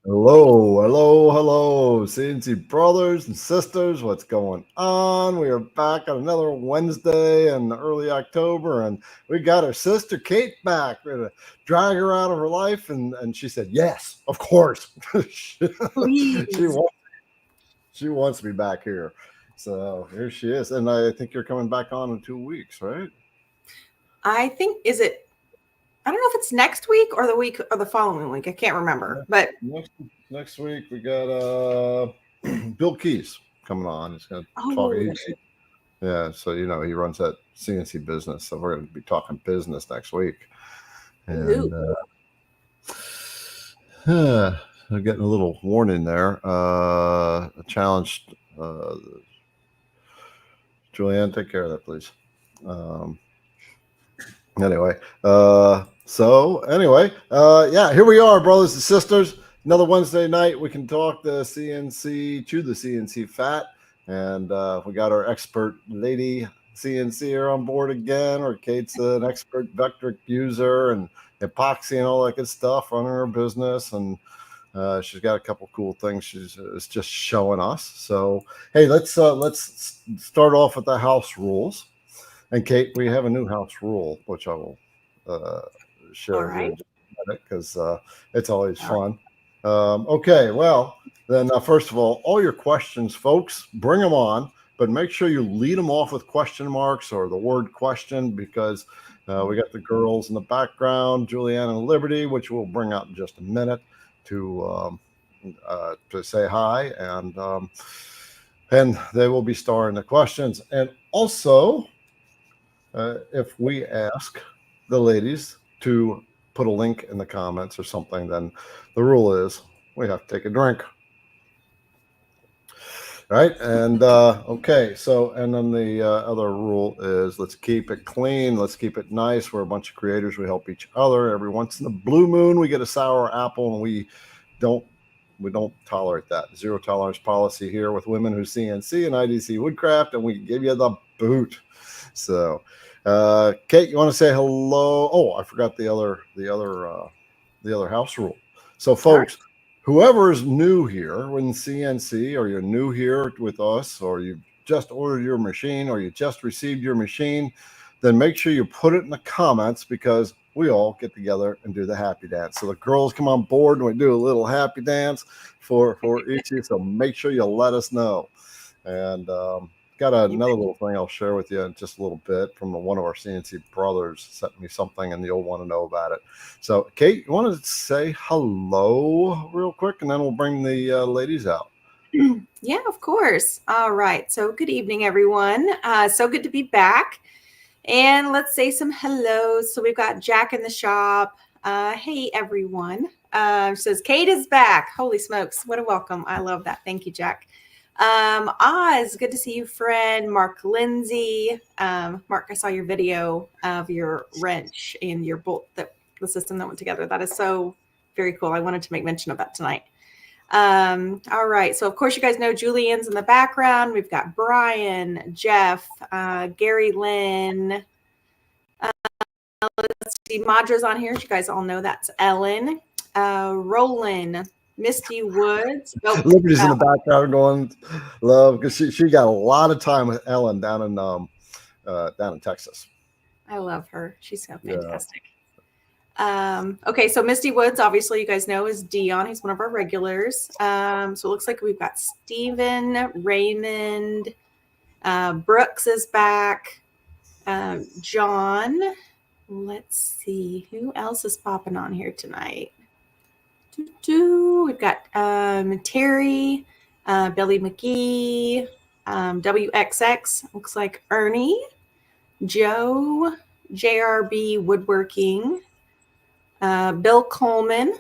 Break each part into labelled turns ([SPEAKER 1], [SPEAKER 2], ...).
[SPEAKER 1] Hello, hello, hello, CNC brothers and sisters. What's going on? We are back on another Wednesday in early October, and we got our sister Kate back. We're going to drag her out of her life, and she said, yes, of course.
[SPEAKER 2] Please.
[SPEAKER 1] She wants me back here. So here she is. And I think you're coming back on in 2 weeks, right?
[SPEAKER 2] I think, I don't know if it's next week or the week or the following week. I can't remember. But
[SPEAKER 1] next week we got Bill Keys coming on. He's going to talk. Yeah, so he runs that CNC business. So we're going to be talking business next week. And I'm getting a little warning there. A challenge. Julianne, take care of that, please. Anyway, here we are, brothers and sisters. Another Wednesday night. We can talk the CNC fat. And we got our expert lady CNCer on board again, or Kate's an expert VECTRIC user and epoxy and all that good stuff, running her business. And she's got a couple cool things she's just showing us. So, hey, let's start off with the house rules. And Kate, we have a new house rule, which I will share with you because it's always fun. Okay, well, then first of all your questions, folks, bring them on, but make sure you lead them off with question marks or the word question, because we got the girls in the background, Julianne and Liberty, which we'll bring out in just a minute to say hi, and they will be starring the questions. And also, if we ask the ladies to put a link in the comments or something, then the rule is we have to take a drink. Right? And okay, so, and then the other rule is let's keep it clean, let's keep it nice. We're a bunch of creators, we help each other. Every once in a blue moon we get a sour apple, and we don't tolerate that. Zero tolerance policy here with Women Who CNC and IDC Woodcraft, and we give you the boot. So Kate, you want to say hello? Oh, I forgot the other house rule. So folks, whoever is new here in CNC, or you're new here with us, or you just ordered your machine, or you just received your machine, then make sure you put it in the comments, because we all get together and do the happy dance. So the girls come on board and we do a little happy dance for each of you. So make sure you let us know. And got another little thing I'll share with you in just a little bit from one of our CNC brothers sent me something, and you'll want to know about it. So Kate, you want to say hello real quick, and then we'll bring the ladies out.
[SPEAKER 2] Yeah, of course. All right. So good evening, everyone. So good to be back. And let's say some hellos. So we've got Jack in the shop. Hey, everyone. Says Kate is back. Holy smokes. What a welcome. I love that. Thank you, Jack. Oz, good to see you, friend. Mark Lindsay. Mark, I saw your video of your wrench and your bolt, the system that went together. That is so very cool. I wanted to make mention of that tonight. All right. So of course you guys know Julianne's in the background. We've got Brian, Jeff, Gary Lynn. Let's see, Madra's on here. You guys all know that's Ellen, Roland, Misty Woods.
[SPEAKER 1] Liberty's in the background going love, because she got a lot of time with Ellen down in Texas.
[SPEAKER 2] I love her. She's so fantastic. Yeah. Okay, so Misty Woods, obviously you guys know, is Dion. He's one of our regulars. So it looks like we've got Steven, Raymond, Brooks is back, John. Let's see who else is popping on here tonight. We've got Terry, Billy McGee, WXX, looks like Ernie, Joe, JRB Woodworking, Bill Coleman.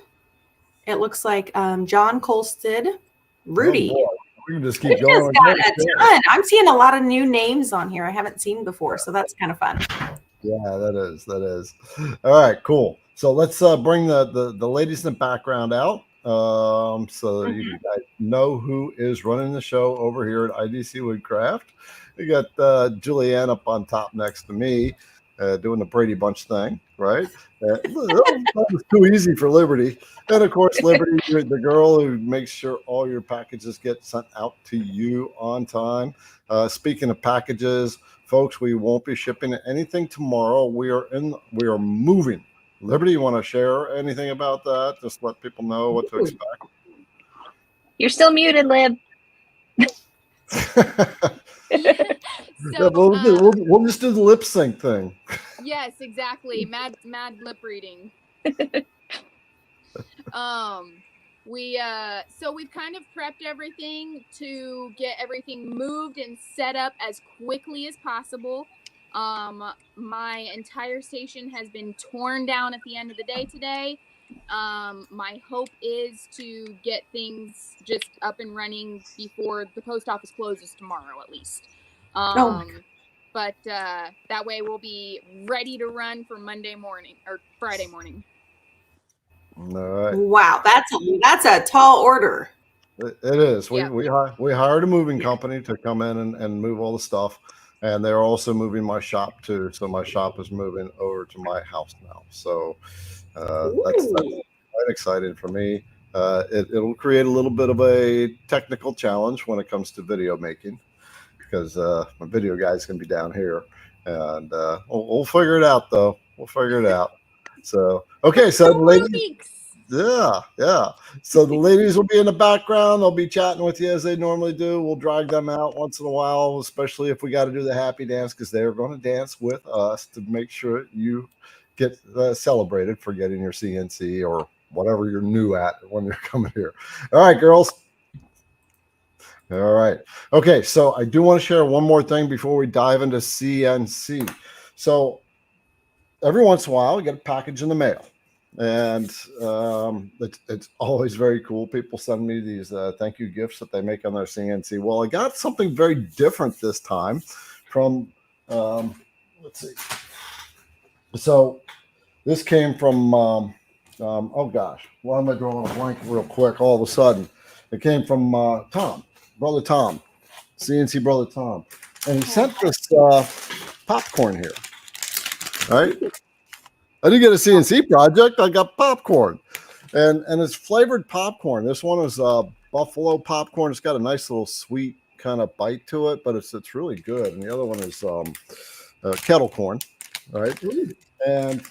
[SPEAKER 2] It looks like John Colstead, Rudy.
[SPEAKER 1] Oh, we can just keep going.
[SPEAKER 2] Got a ton. I'm seeing a lot of new names on here I haven't seen before, so that's kind of fun.
[SPEAKER 1] Yeah, that is. All right, cool. So let's bring the ladies in the background out, so you guys know who is running the show over here at IDC Woodcraft. We got Julianne up on top next to me. doing the Brady Bunch thing, right? That was too easy for Liberty. And of course, Liberty, the girl who makes sure all your packages get sent out to you on time. Speaking of packages, folks, we won't be shipping anything tomorrow. We are moving. Liberty, you want to share anything about that? Just let people know what to expect.
[SPEAKER 3] You're still muted, Lib.
[SPEAKER 1] So, we'll just do the lip sync thing.
[SPEAKER 4] Yes, exactly. Mad lip reading. So we've kind of prepped everything to get everything moved and set up as quickly as possible. My entire station has been torn down at the end of the day today. My hope is to get things just up and running before the post office closes tomorrow, at least. But that way we'll be ready to run for Monday morning or Friday morning.
[SPEAKER 1] All right.
[SPEAKER 2] Wow, that's a tall order.
[SPEAKER 1] It is.
[SPEAKER 4] Yeah.
[SPEAKER 1] We hired a moving company to come in and move all the stuff, and they're also moving my shop too. So my shop is moving over to my house now. So that's quite exciting for me. It'll create a little bit of a technical challenge when it comes to video making, because my video guy's gonna be down here, and we'll figure it out though. We'll figure it out. So okay, so the ladies, yeah. So the ladies will be in the background. They'll be chatting with you as they normally do. We'll drag them out once in a while, especially if we got to do the happy dance, because they're going to dance with us to make sure you get celebrated for getting your CNC or whatever you're new at when you're coming here. All right, girls. All right. Okay, so I do want to share one more thing before we dive into CNC. So every once in a while, we get a package in the mail, and it's always very cool. People send me these thank you gifts that they make on their CNC. Well, I got something very different this time from, let's see. So this came from, oh gosh, why am I drawing a blank real quick all of a sudden? It came from Brother Tom, CNC Brother Tom. And he sent this popcorn here. All right. I didn't get a CNC project. I got popcorn, and it's flavored popcorn. This one is buffalo popcorn. It's got a nice little sweet kind of bite to it, but it's really good. And the other one is kettle corn. All right. And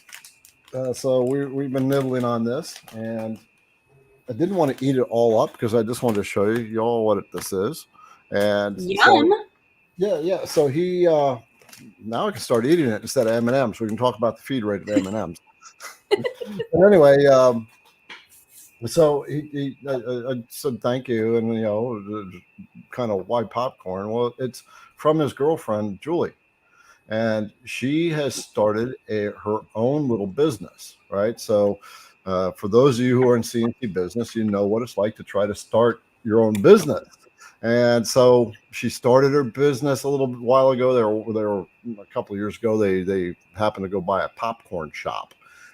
[SPEAKER 1] so we've been nibbling on this, and I didn't want to eat it all up because I just wanted to show you all what this is. And
[SPEAKER 2] Yum.
[SPEAKER 1] So, yeah. So he now I can start eating it instead of M&Ms. We can talk about the feed rate of M&Ms. But anyway, so I said thank you, and kind of why popcorn? Well, it's from his girlfriend Julie, and she has started her own little business, right? So for those of you who are in CNC business, you know what it's like to try to start your own business. And so she started her business a little while ago. They were a couple of years ago. They happened to go buy a popcorn shop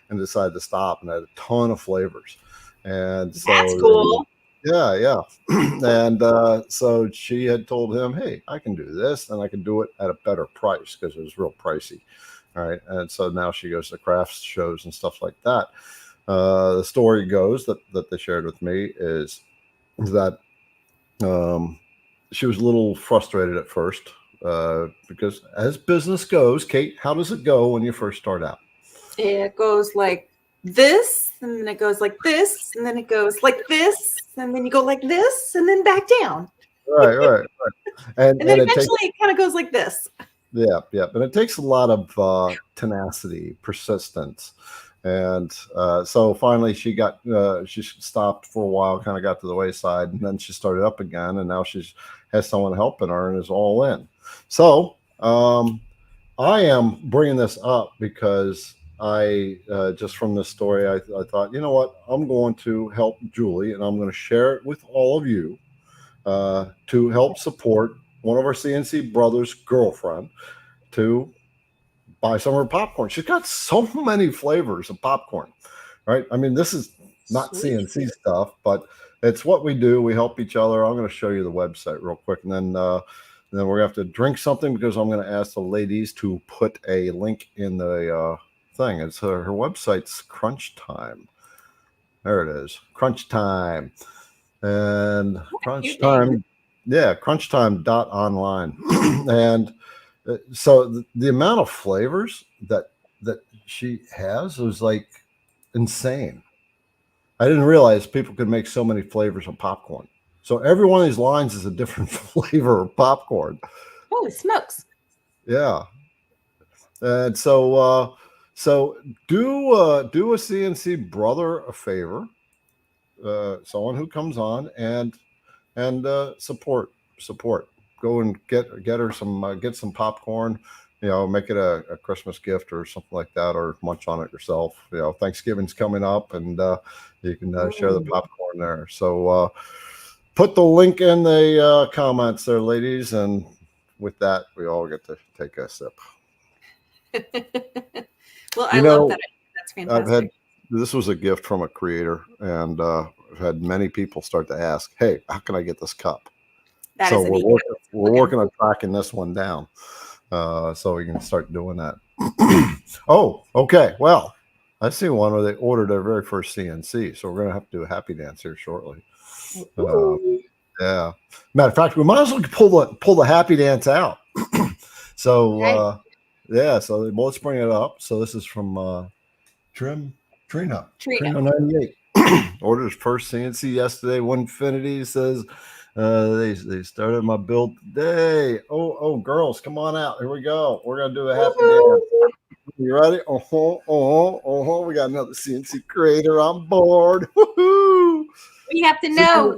[SPEAKER 1] and decided to stop, and had a ton of flavors. And so
[SPEAKER 2] That's cool.
[SPEAKER 1] Yeah. And so she had told him, hey, I can do this, and I can do it at a better price because it was real pricey. All right. And so now she goes to crafts shows and stuff like that. The story goes that they shared with me is that she was a little frustrated at first because as business goes, Kate, how does it go when you first start out?
[SPEAKER 2] It goes like this, and then it goes like this, and then it goes like this, and then you go like this, and then back down.
[SPEAKER 1] Right.
[SPEAKER 2] And then eventually it kind of goes like this.
[SPEAKER 1] Yeah. And it takes a lot of tenacity, persistence. And so finally she stopped for a while, kind of got to the wayside, and then she started up again, and now she has someone helping her and is all in. So I am bringing this up because I just from this story, I thought, you know what, I'm going to help Julie, and I'm going to share it with all of you to help support one of our CNC brothers' girlfriend to buy some of her popcorn. She's got so many flavors of popcorn, right? I mean, this is not CNC stuff, but it's what we do. We help each other. I'm going to show you the website real quick, and then then we're going to have to drink something because I'm going to ask the ladies to put a link in the thing. It's her website's Crunch Time. There it is. Crunch Time. And Crunch Time. Yeah, crunchtime.online. And so the amount of flavors that she has is like insane. I didn't realize people could make so many flavors of popcorn. So every one of these lines is a different flavor of popcorn.
[SPEAKER 2] Holy smokes.
[SPEAKER 1] Yeah. And so do a CNC brother a favor, someone who comes on and support. Go and get her some get some popcorn. Make it a Christmas gift or something like that, or munch on it yourself. Thanksgiving's coming up, and you can share the popcorn there. So put the link in the comments there, ladies, and with that, we all get to take a sip.
[SPEAKER 2] Well, I love that. That's fantastic.
[SPEAKER 1] This was a gift from a creator, and I've had many people start to ask, "Hey, how can I get this cup?" So we're working on tracking this one down, so we can start doing that. Oh, okay. Well, I see one where they ordered their very first CNC, so we're gonna have to do a happy dance here shortly. Yeah. Matter of fact, we might as well pull the happy dance out. So yeah. So let's bring it up. So this is from Trino 98. Ordered his first CNC yesterday. Woodcraft says they started my build today. Oh, girls, come on out. Here we go. We're gonna do a happy dance. You ready? We got another CNC creator on board. Woohoo!
[SPEAKER 2] We have to know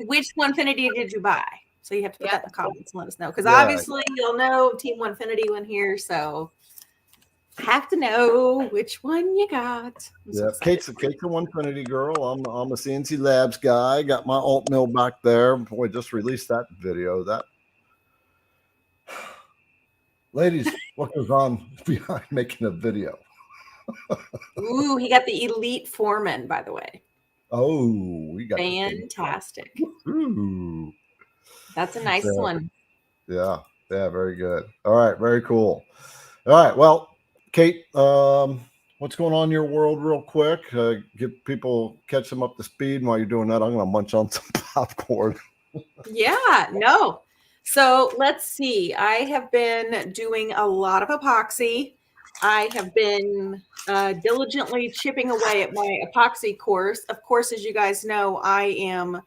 [SPEAKER 2] which Woodcraft did you buy. So you have to put that in the comments and let us know, because obviously you'll know Team Woodcraft when here. So have to know which one you got.
[SPEAKER 1] Kate's a Woodcraft girl. I'm a CNC Labs guy. Got my alt mill back there. Boy, just released that video. That ladies, what goes on behind making a video?
[SPEAKER 2] Ooh, he got the Elite Foreman, by the way.
[SPEAKER 1] Oh, we got
[SPEAKER 2] fantastic.
[SPEAKER 1] Ooh.
[SPEAKER 2] That's a nice one.
[SPEAKER 1] Yeah, very good. All right, very cool. All right, well, Kate, what's going on in your world real quick? Catch them up to speed. And while you're doing that, I'm going to munch on some popcorn.
[SPEAKER 2] No. So let's see. I have been doing a lot of epoxy. I have been diligently chipping away at my epoxy course. Of course, as you guys know, I am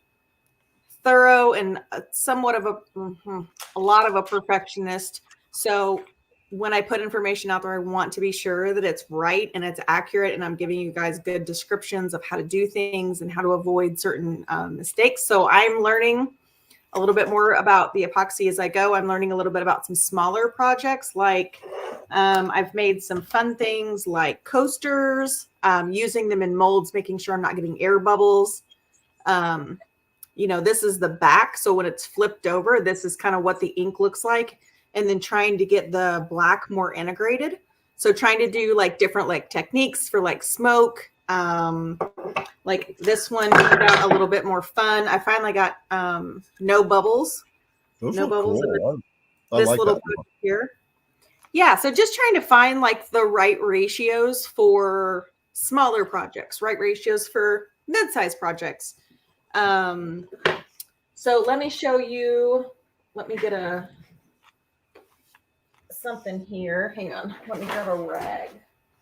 [SPEAKER 2] thorough and somewhat of a lot of a perfectionist. So when I put information out there, I want to be sure that it's right and it's accurate, and I'm giving you guys good descriptions of how to do things and how to avoid certain mistakes. So I'm learning a little bit more about the epoxy as I go. I'm learning a little bit about some smaller projects, like I've made some fun things like coasters, using them in molds, making sure I'm not getting air bubbles. This is the back. So when it's flipped over, this is kind of what the ink looks like. And then trying to get the black more integrated. So trying to do like different techniques for smoke. Like this one turned out a little bit more fun. I finally got no bubbles.
[SPEAKER 1] Those
[SPEAKER 2] no bubbles.
[SPEAKER 1] Cool. I
[SPEAKER 2] this
[SPEAKER 1] like
[SPEAKER 2] little
[SPEAKER 1] that
[SPEAKER 2] here. Yeah, so just trying to find the right ratios for smaller projects, right ratios for mid-sized projects. So let me show you. Let me get something here. Hang on. Let me grab a rag.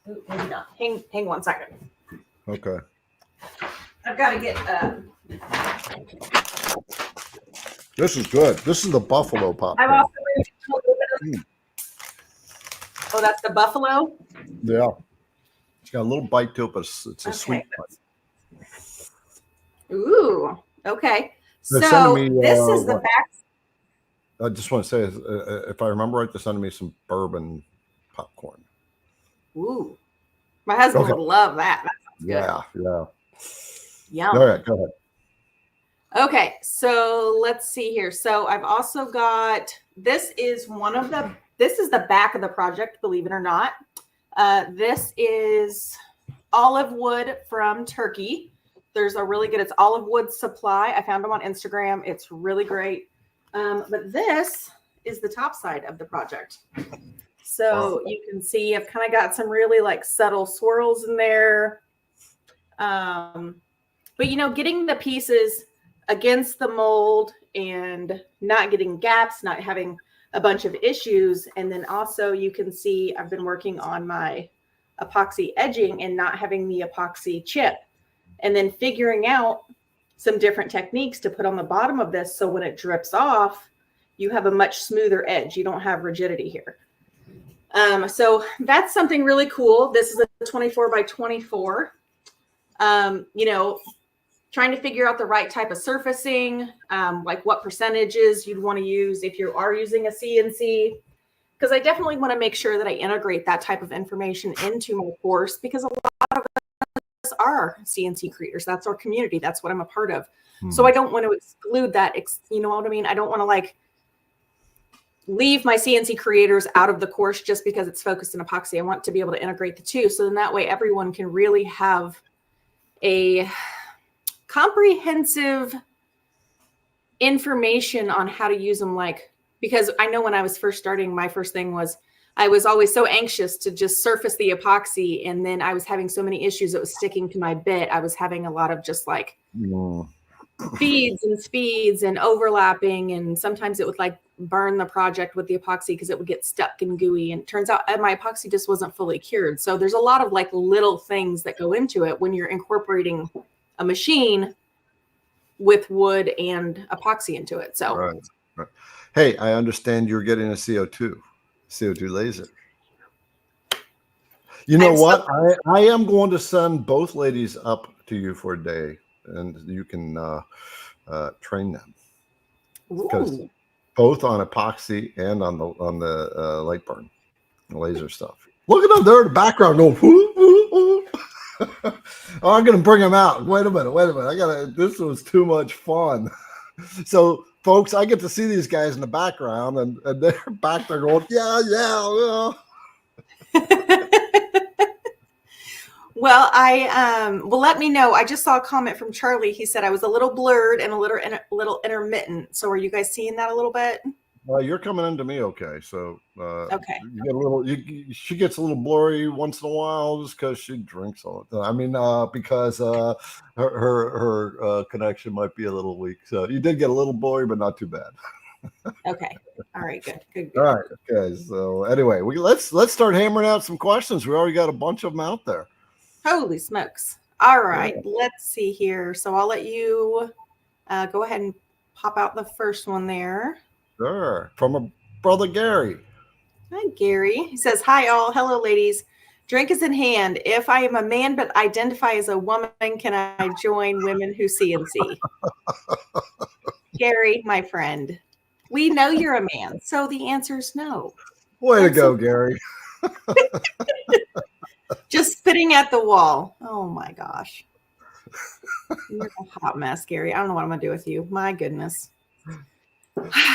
[SPEAKER 2] Ooh, maybe not. Hang 1 second.
[SPEAKER 1] Okay.
[SPEAKER 2] I've got to get.
[SPEAKER 1] This is good. This is the buffalo pop.
[SPEAKER 2] I've also Oh, that's the buffalo?
[SPEAKER 1] Yeah. It's got a little bite to it, but it's a sweet bite.
[SPEAKER 2] Ooh. Okay. So this is the back.
[SPEAKER 1] I just want to say, if I remember right, they're sending me some bourbon popcorn.
[SPEAKER 2] Ooh. My husband would love that. That sounds good.
[SPEAKER 1] Yeah.
[SPEAKER 2] Yum.
[SPEAKER 1] All right, go ahead.
[SPEAKER 2] Okay, so let's see here. So I've also got, this is the back of the project, believe it or not. This is olive wood from Turkey. There's a really good, it's olive wood supply. I found them on Instagram. It's really great. But this is the top side of the project. So you can see I've kind of got some really like subtle swirls in there. But getting the pieces against the mold and not getting gaps, not having a bunch of issues. And then also you can see I've been working on my epoxy edging and not having the epoxy chip, and then figuring out some different techniques to put on the bottom of this. So when it drips off, you have a much smoother edge. You don't have rigidity here. So that's something really cool. This is a 24 by 24. Trying to figure out the right type of surfacing, like what percentages you'd want to use if you are using a CNC, because I definitely want to make sure that I integrate that type of information into my course, because a lot of us are CNC creators. That's our community. That's what I'm a part of. So I don't want to exclude that. You know what I mean? I don't want to like leave my CNC creators out of the course just because it's focused in epoxy. I want to be able to integrate the two. So then that way everyone can really have a comprehensive information on how to use them. Like, because I know when I was first starting, my first thing was I was always so anxious to just surface the epoxy. And then I was having so many issues. It was sticking to my bit. I was having a lot of just like feeds and speeds and overlapping. And sometimes it would like burn the project with the epoxy because it would get stuck and gooey. And it turns out my epoxy just wasn't fully cured. So there's a lot of like little things that go into it when you're incorporating a machine with wood and epoxy into it. So,
[SPEAKER 1] right. Hey, I understand you're getting a CO2 laser. You know what? I am going to send both ladies up to you for a day, and you can train them. Because both on epoxy and on the light burn, the laser stuff. Look at them there in the background going, whoo, whoo, whoo. Oh, I'm gonna bring them out. Wait a minute. This was too much fun. So folks, I get to see these guys in the background, and they're back there going, yeah.
[SPEAKER 2] Well, well, let me know. I just saw a comment from Charlie. He said I was a little blurred and a little intermittent. So are you guys seeing that a little bit?
[SPEAKER 1] Well, you're coming into me okay. So
[SPEAKER 2] okay.
[SPEAKER 1] You get a little. She gets a little blurry once in a while just because she drinks all the time. I mean, because her connection might be a little weak. So you did get a little blurry, but not too bad.
[SPEAKER 2] Okay. All right. Good.
[SPEAKER 1] All right. Okay. So anyway, let's start hammering out some questions. We already got a bunch of them out there.
[SPEAKER 2] Holy smokes. All right. Yeah. Let's see here. So I'll let you go ahead and pop out the first one there.
[SPEAKER 1] Sure. From a brother, Gary.
[SPEAKER 2] Hi, Gary. He says, hi, all. Hello, ladies. Drink is in hand. If I am a man but identify as a woman, can I join Women Who CNC? Gary, my friend, we know you're a man, so the answer is no.
[SPEAKER 1] Way to go, Gary.
[SPEAKER 2] Just spitting at the wall. Oh, my gosh. You're a hot mess, Gary. I don't know what I'm going to do with you. My goodness.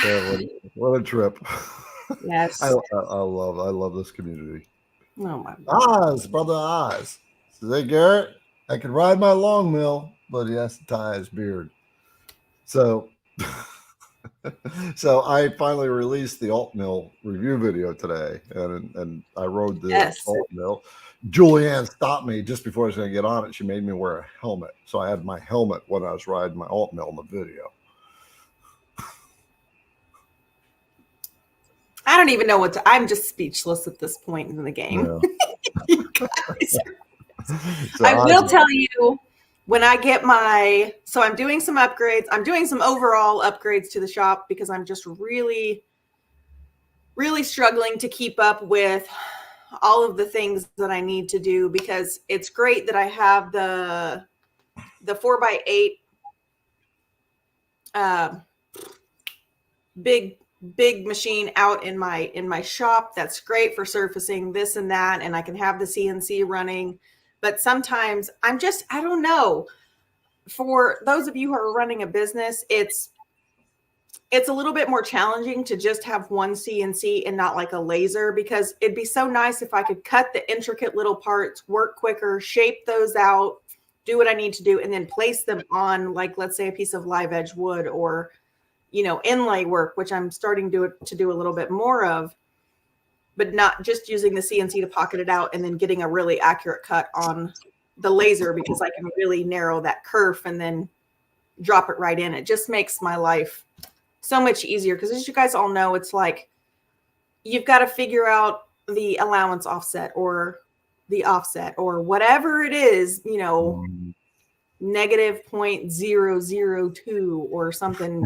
[SPEAKER 1] Yeah, what a trip.
[SPEAKER 2] Yes.
[SPEAKER 1] I love this community.
[SPEAKER 2] Oh my God.
[SPEAKER 1] Oz, brother Oz. Says, hey, Garrett, I can ride my long mill, but he has to tie his beard. So I finally released the alt mill review video today, and I rode the alt mill. Julianne stopped me just before I was going to get on it. She made me wear a helmet. So I had my helmet when I was riding my alt mill in the video.
[SPEAKER 2] I don't even know what to. I'm just speechless at this point in the game. Yeah. So I will tell you when I get so I'm doing some upgrades. I'm doing some overall upgrades to the shop because I'm just really, really struggling to keep up with all of the things that I need to do, because it's great that I have the 4x8 big machine out in my shop. That's great for surfacing this and that, and I can have the CNC running. But sometimes I don't know. For those of you who are running a business, it's a little bit more challenging to just have one CNC and not like a laser, because it'd be so nice if I could cut the intricate little parts, work quicker, shape those out, do what I need to do, and then place them on, like, let's say a piece of live edge wood or inlay work, which I'm starting to do a little bit more of, but not just using the CNC to pocket it out and then getting a really accurate cut on the laser, because I can really narrow that kerf and then drop it right in. It just makes my life so much easier, because as you guys all know, it's like you've got to figure out the allowance offset or the offset or whatever it is, negative 0.002 or something.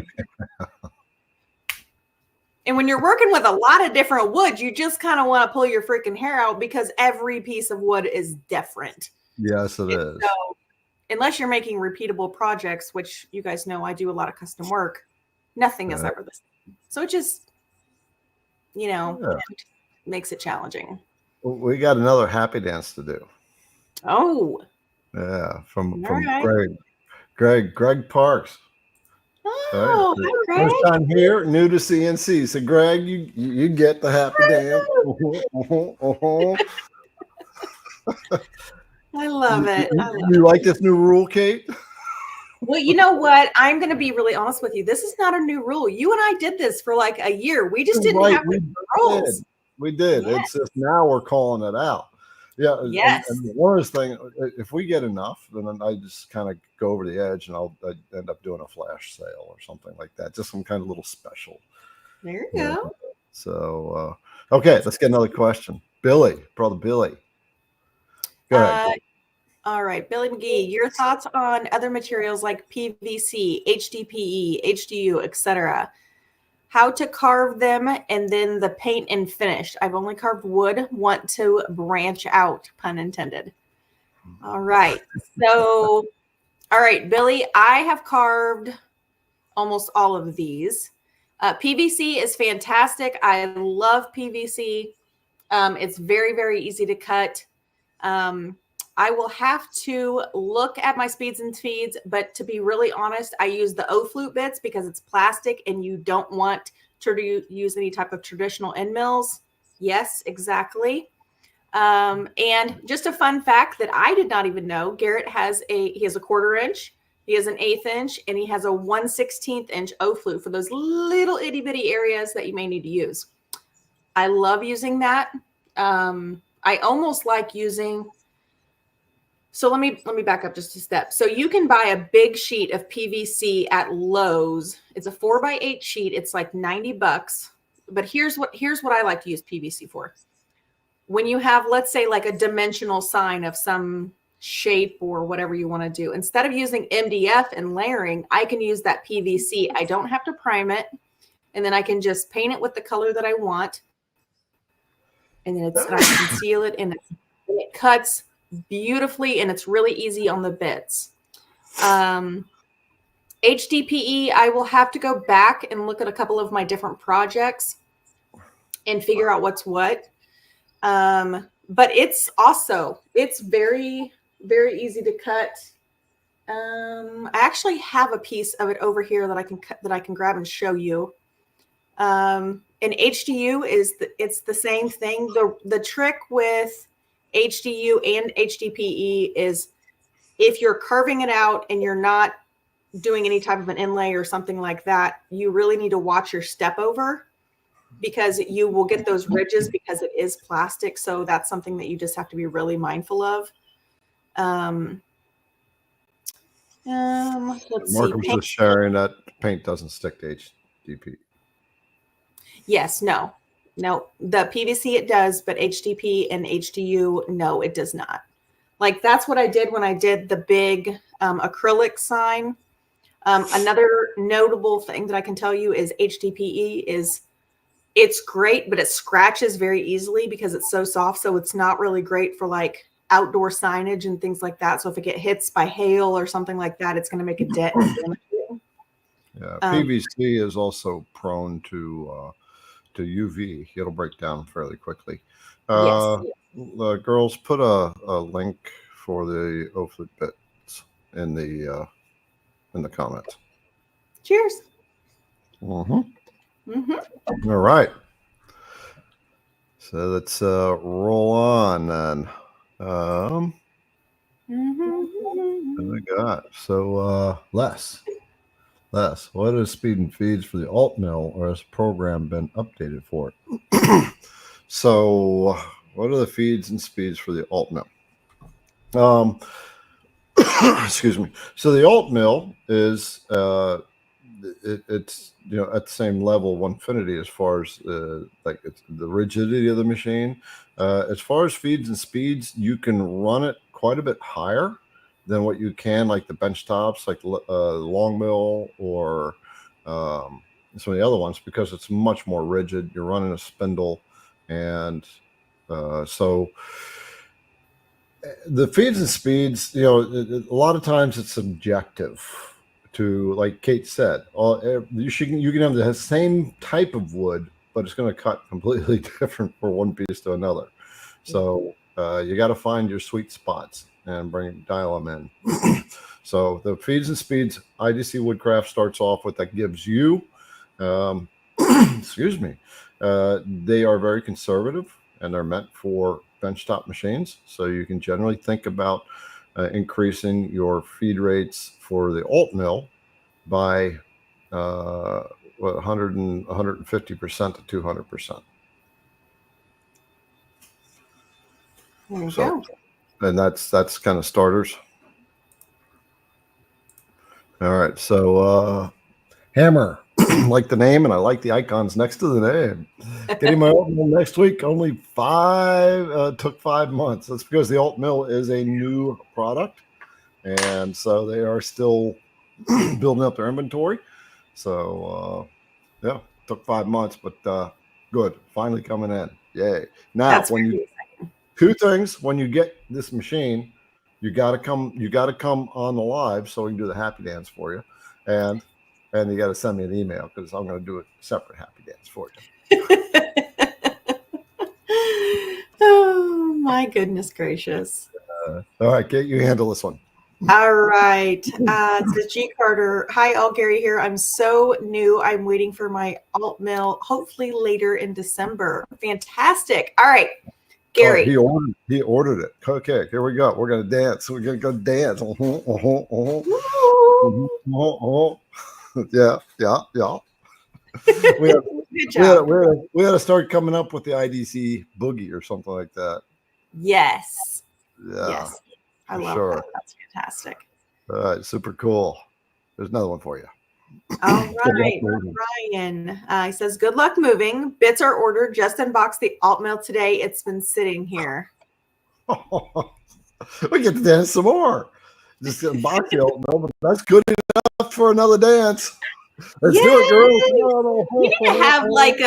[SPEAKER 2] And when you're working with a lot of different woods, you just kind of want to pull your freaking hair out, because every piece of wood is different.
[SPEAKER 1] Yes, it is.
[SPEAKER 2] So unless you're making repeatable projects, which you guys know I do a lot of custom work, nothing is ever the same. So it just, makes it challenging.
[SPEAKER 1] We got another happy dance to do.
[SPEAKER 2] Oh.
[SPEAKER 1] Yeah, from
[SPEAKER 2] right.
[SPEAKER 1] Greg Parks.
[SPEAKER 2] Oh,
[SPEAKER 1] right.
[SPEAKER 2] Hi, Greg.
[SPEAKER 1] First time here, new to CNC. So Greg, you get the happy dance.
[SPEAKER 2] I love it.
[SPEAKER 1] You like this new rule, Kate?
[SPEAKER 2] Well, you know what? I'm going to be really honest with you. This is not a new rule. You and I did this for like a year. We just didn't have the rules.
[SPEAKER 1] We did. Yes. It's just now we're calling it out. Yeah.
[SPEAKER 2] Yes.
[SPEAKER 1] And one of those things, if we get enough, then I just kind of go over the edge and I'll end up doing a flash sale or something like that. Just some kind of little special.
[SPEAKER 2] There you go.
[SPEAKER 1] So, okay, let's get another question. Brother Billy. Go ahead.
[SPEAKER 2] All right, Billy McGee, your thoughts on other materials like PVC, HDPE, HDU, etc. How to carve them, and then the paint and finish. I've only carved wood, want to branch out, pun intended. All right. So, all right, Billy, I have carved almost all of these. PVC is fantastic. I love PVC. It's very, very easy to cut. I will have to look at my speeds and feeds, but to be really honest, I use the O-flute bits because it's plastic and you don't want to use any type of traditional end mills. Yes, exactly. And just a fun fact that I did not even know, Garrett has a 1/4 inch, he has an 1/8 inch, and he has a 1/16 inch O-flute for those little itty bitty areas that you may need to use. I love using that. I almost like using, so let me back up just a step. So you can buy a big sheet of PVC at Lowe's. It's a 4x8 sheet. It's like $90. But here's what I like to use PVC for. When you have, let's say, like a dimensional sign of some shape or whatever you want to do, instead of using MDF and layering, I can use that PVC. I don't have to prime it. And then I can just paint it with the color that I want. And then I can seal it, and it cuts beautifully, and it's really easy on the bits. HDPE, I will have to go back and look at a couple of my different projects and figure out what's what. But it's very, very easy to cut. I actually have a piece of it over here that I can cut, that I can grab and show you. And HDU it's the same thing. The trick with HDU and HDPE is if you're carving it out and you're not doing any type of an inlay or something like that, you really need to watch your step over, because you will get those ridges because it is plastic. So that's something that you just have to be really mindful of. Let's see.
[SPEAKER 1] Markham's just sharing that paint doesn't stick to HDP.
[SPEAKER 2] Yes, no. The PVC it does, but HDP and HDU, no, it does not. Like that's what I did when I did the big acrylic sign. Another notable thing that I can tell you is HDPE it's great, but it scratches very easily because it's so soft. So it's not really great for like outdoor signage and things like that. So if it gets hit by hail or something like that, it's going to make a dent.
[SPEAKER 1] Yeah, PVC is also prone to UV. It'll break down fairly quickly.
[SPEAKER 2] Yes.
[SPEAKER 1] The girls put a link for the O-flute bits in the comments.
[SPEAKER 2] Cheers.
[SPEAKER 1] Mm-hmm. Mm-hmm. All right. So let's roll on then. What do we got? So Les, less. What is speed and feeds for the alt mill, or has the program been updated for it? So, what are the feeds and speeds for the alt mill? Excuse me. So the alt mill is it's at the same level of Infinity as far as like it's the rigidity of the machine. As far as feeds and speeds, you can run it quite a bit higher than what you can like the bench tops, like long mill or some of the other ones, because it's much more rigid. You're running a spindle, and so the feeds and speeds, a lot of times it's subjective. To, like Kate said, you can have the same type of wood, but it's going to cut completely different for one piece to another. So you got to find your sweet spots and dial them in. So the feeds and speeds, IDC Woodcraft starts off with, that gives you, excuse me, they are very conservative, and they're meant for benchtop machines. So you can generally think about increasing your feed rates for the alt mill by 100 and 150% to 200%.
[SPEAKER 2] There you go.
[SPEAKER 1] And that's kind of starters. All right, so hammer, like the name, and I like the icons next to the name. Getting my alt mill next week only took 5 months. That's because the alt mill is a new product, and so they are still building up their inventory. So yeah, took 5 months, but good, finally coming in. Yay. Now,
[SPEAKER 2] That's
[SPEAKER 1] when you two things, when you get this machine, you got to come on the live so we can do the happy dance for you, and you got to send me an email, because I'm going to do a separate happy dance for you.
[SPEAKER 2] Oh my goodness gracious.
[SPEAKER 1] All right, Kate, you handle this one.
[SPEAKER 2] All right. It says G Carter. Hi, all. Gary here. I'm so new. I'm waiting for my alt mill, hopefully later in December. Fantastic. All right, Gary.
[SPEAKER 1] Oh, he ordered it. Okay, here we go. We're gonna dance. We're gonna go dance. Yeah. We had to start coming up with the IDC boogie or something like that.
[SPEAKER 2] Yes.
[SPEAKER 1] Yeah.
[SPEAKER 2] Yes. I love
[SPEAKER 1] sure.
[SPEAKER 2] that. That's fantastic.
[SPEAKER 1] All right, super cool. There's another one for you.
[SPEAKER 2] All right, Ryan. He says, "Good luck moving. Bits are ordered. Just unboxed the alt mill today. It's been sitting here."
[SPEAKER 1] We get to dance some more. Just unbox the alt mill, but that's good enough for another dance. Let's do it, girls.
[SPEAKER 2] We need to have like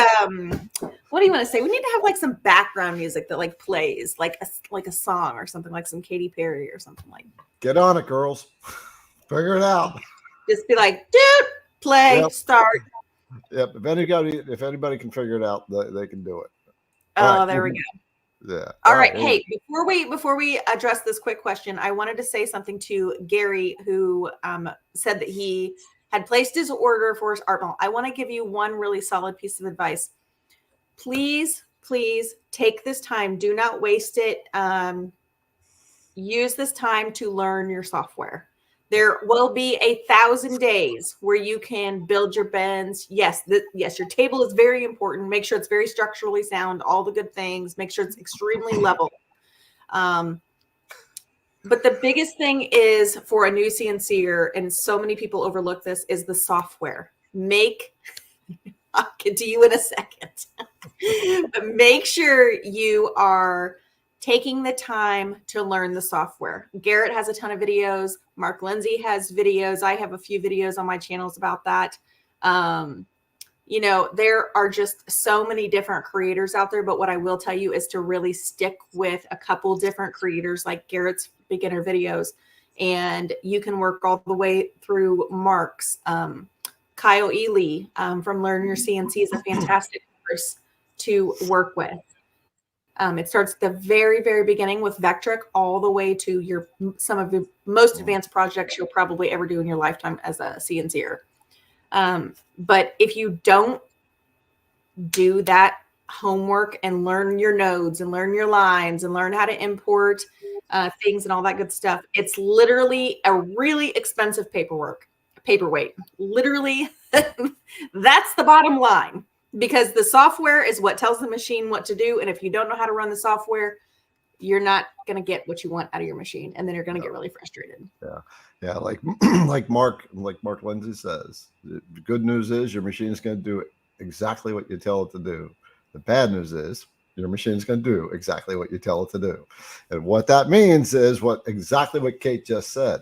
[SPEAKER 2] what do you want to say? We need to have like some background music that like plays like a song or something, like some Katy Perry or something like that.
[SPEAKER 1] Get on it, girls. Figure it out.
[SPEAKER 2] Just be like, dude, play, start.
[SPEAKER 1] Yep. If anybody can figure it out, they can do it.
[SPEAKER 2] Oh, there we go.
[SPEAKER 1] Yeah.
[SPEAKER 2] All right. Hey, before we address this quick question, I wanted to say something to Gary, who said that he had placed his order for his art mill. I want to give you one really solid piece of advice. Please take this time. Do not waste it. Use this time to learn your software. There will be 1,000 days where you can build your bends. Yes, your table is very important. Make sure it's very structurally sound, all the good things. Make sure it's extremely level. But the biggest thing is for a new CNCer, and so many people overlook this, is the software. I'll get to you in a second. But make sure you are taking the time to learn the software. Garrett has a ton of videos. Mark Lindsay has videos. I have a few videos on my channels about that. There are just so many different creators out there. But what I will tell you is to really stick with a couple different creators, like Garrett's beginner videos. And you can work all the way through Mark's. Kyle Ely from Learn Your CNC is a fantastic course to work with. It starts at the very, very beginning with VECTRIC all the way to some of the most advanced projects you'll probably ever do in your lifetime as a CNCer. But if you don't do that homework and learn your nodes and learn your lines and learn how to import things and all that good stuff, it's literally a really expensive paperweight. Literally, that's the bottom line, because the software is what tells the machine what to do. And if you don't know how to run the software, you're not going to get what you want out of your machine. And then you're going to get really frustrated.
[SPEAKER 1] Yeah. Like Mark Lindsay says, the good news is your machine is going to do exactly what you tell it to do. The bad news is your machine is going to do exactly what you tell it to do. And what that means is exactly what Kate just said.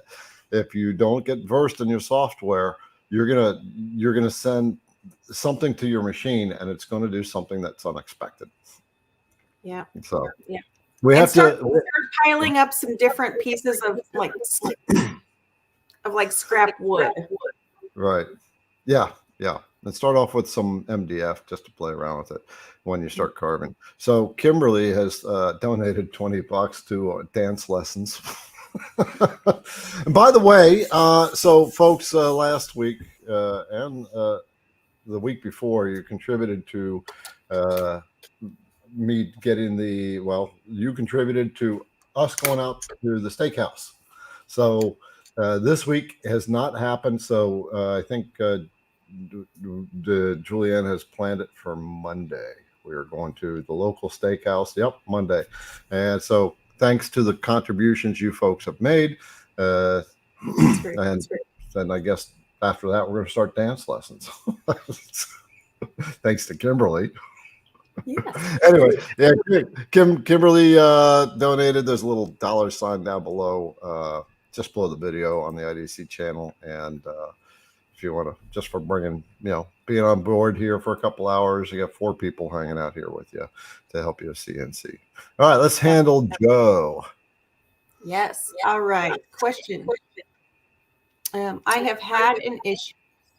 [SPEAKER 1] If you don't get versed in your software, you're gonna send something to your machine, and it's going to do something that's unexpected.
[SPEAKER 2] Yeah.
[SPEAKER 1] So
[SPEAKER 2] yeah,
[SPEAKER 1] we have
[SPEAKER 2] start
[SPEAKER 1] to
[SPEAKER 2] piling up some different pieces of scrap wood.
[SPEAKER 1] Right. Yeah. And start off with some MDF just to play around with it when you start carving. So Kimberly has donated $20 to dance lessons. And by the way, so folks, last week and the week before, you contributed to me getting you contributed to us going out to the steakhouse. So this week has not happened. So I think Julianne has planned it for Monday. We are going to the local steakhouse. Yep, Monday. And so thanks to the contributions you folks have made. That's great. And then I guess after that, we're going to start dance lessons. Thanks to Kimberly. Yes. Anyway, yeah, Kimberly donated. There's a little $sign down below, just below the video on the IDC channel. And if you want to, just for bringing, being on board here for a couple hours, you got 4 people hanging out here with you to help you with CNC. All right, let's handle Joe.
[SPEAKER 2] Yes. All right. Question. I have had an issue.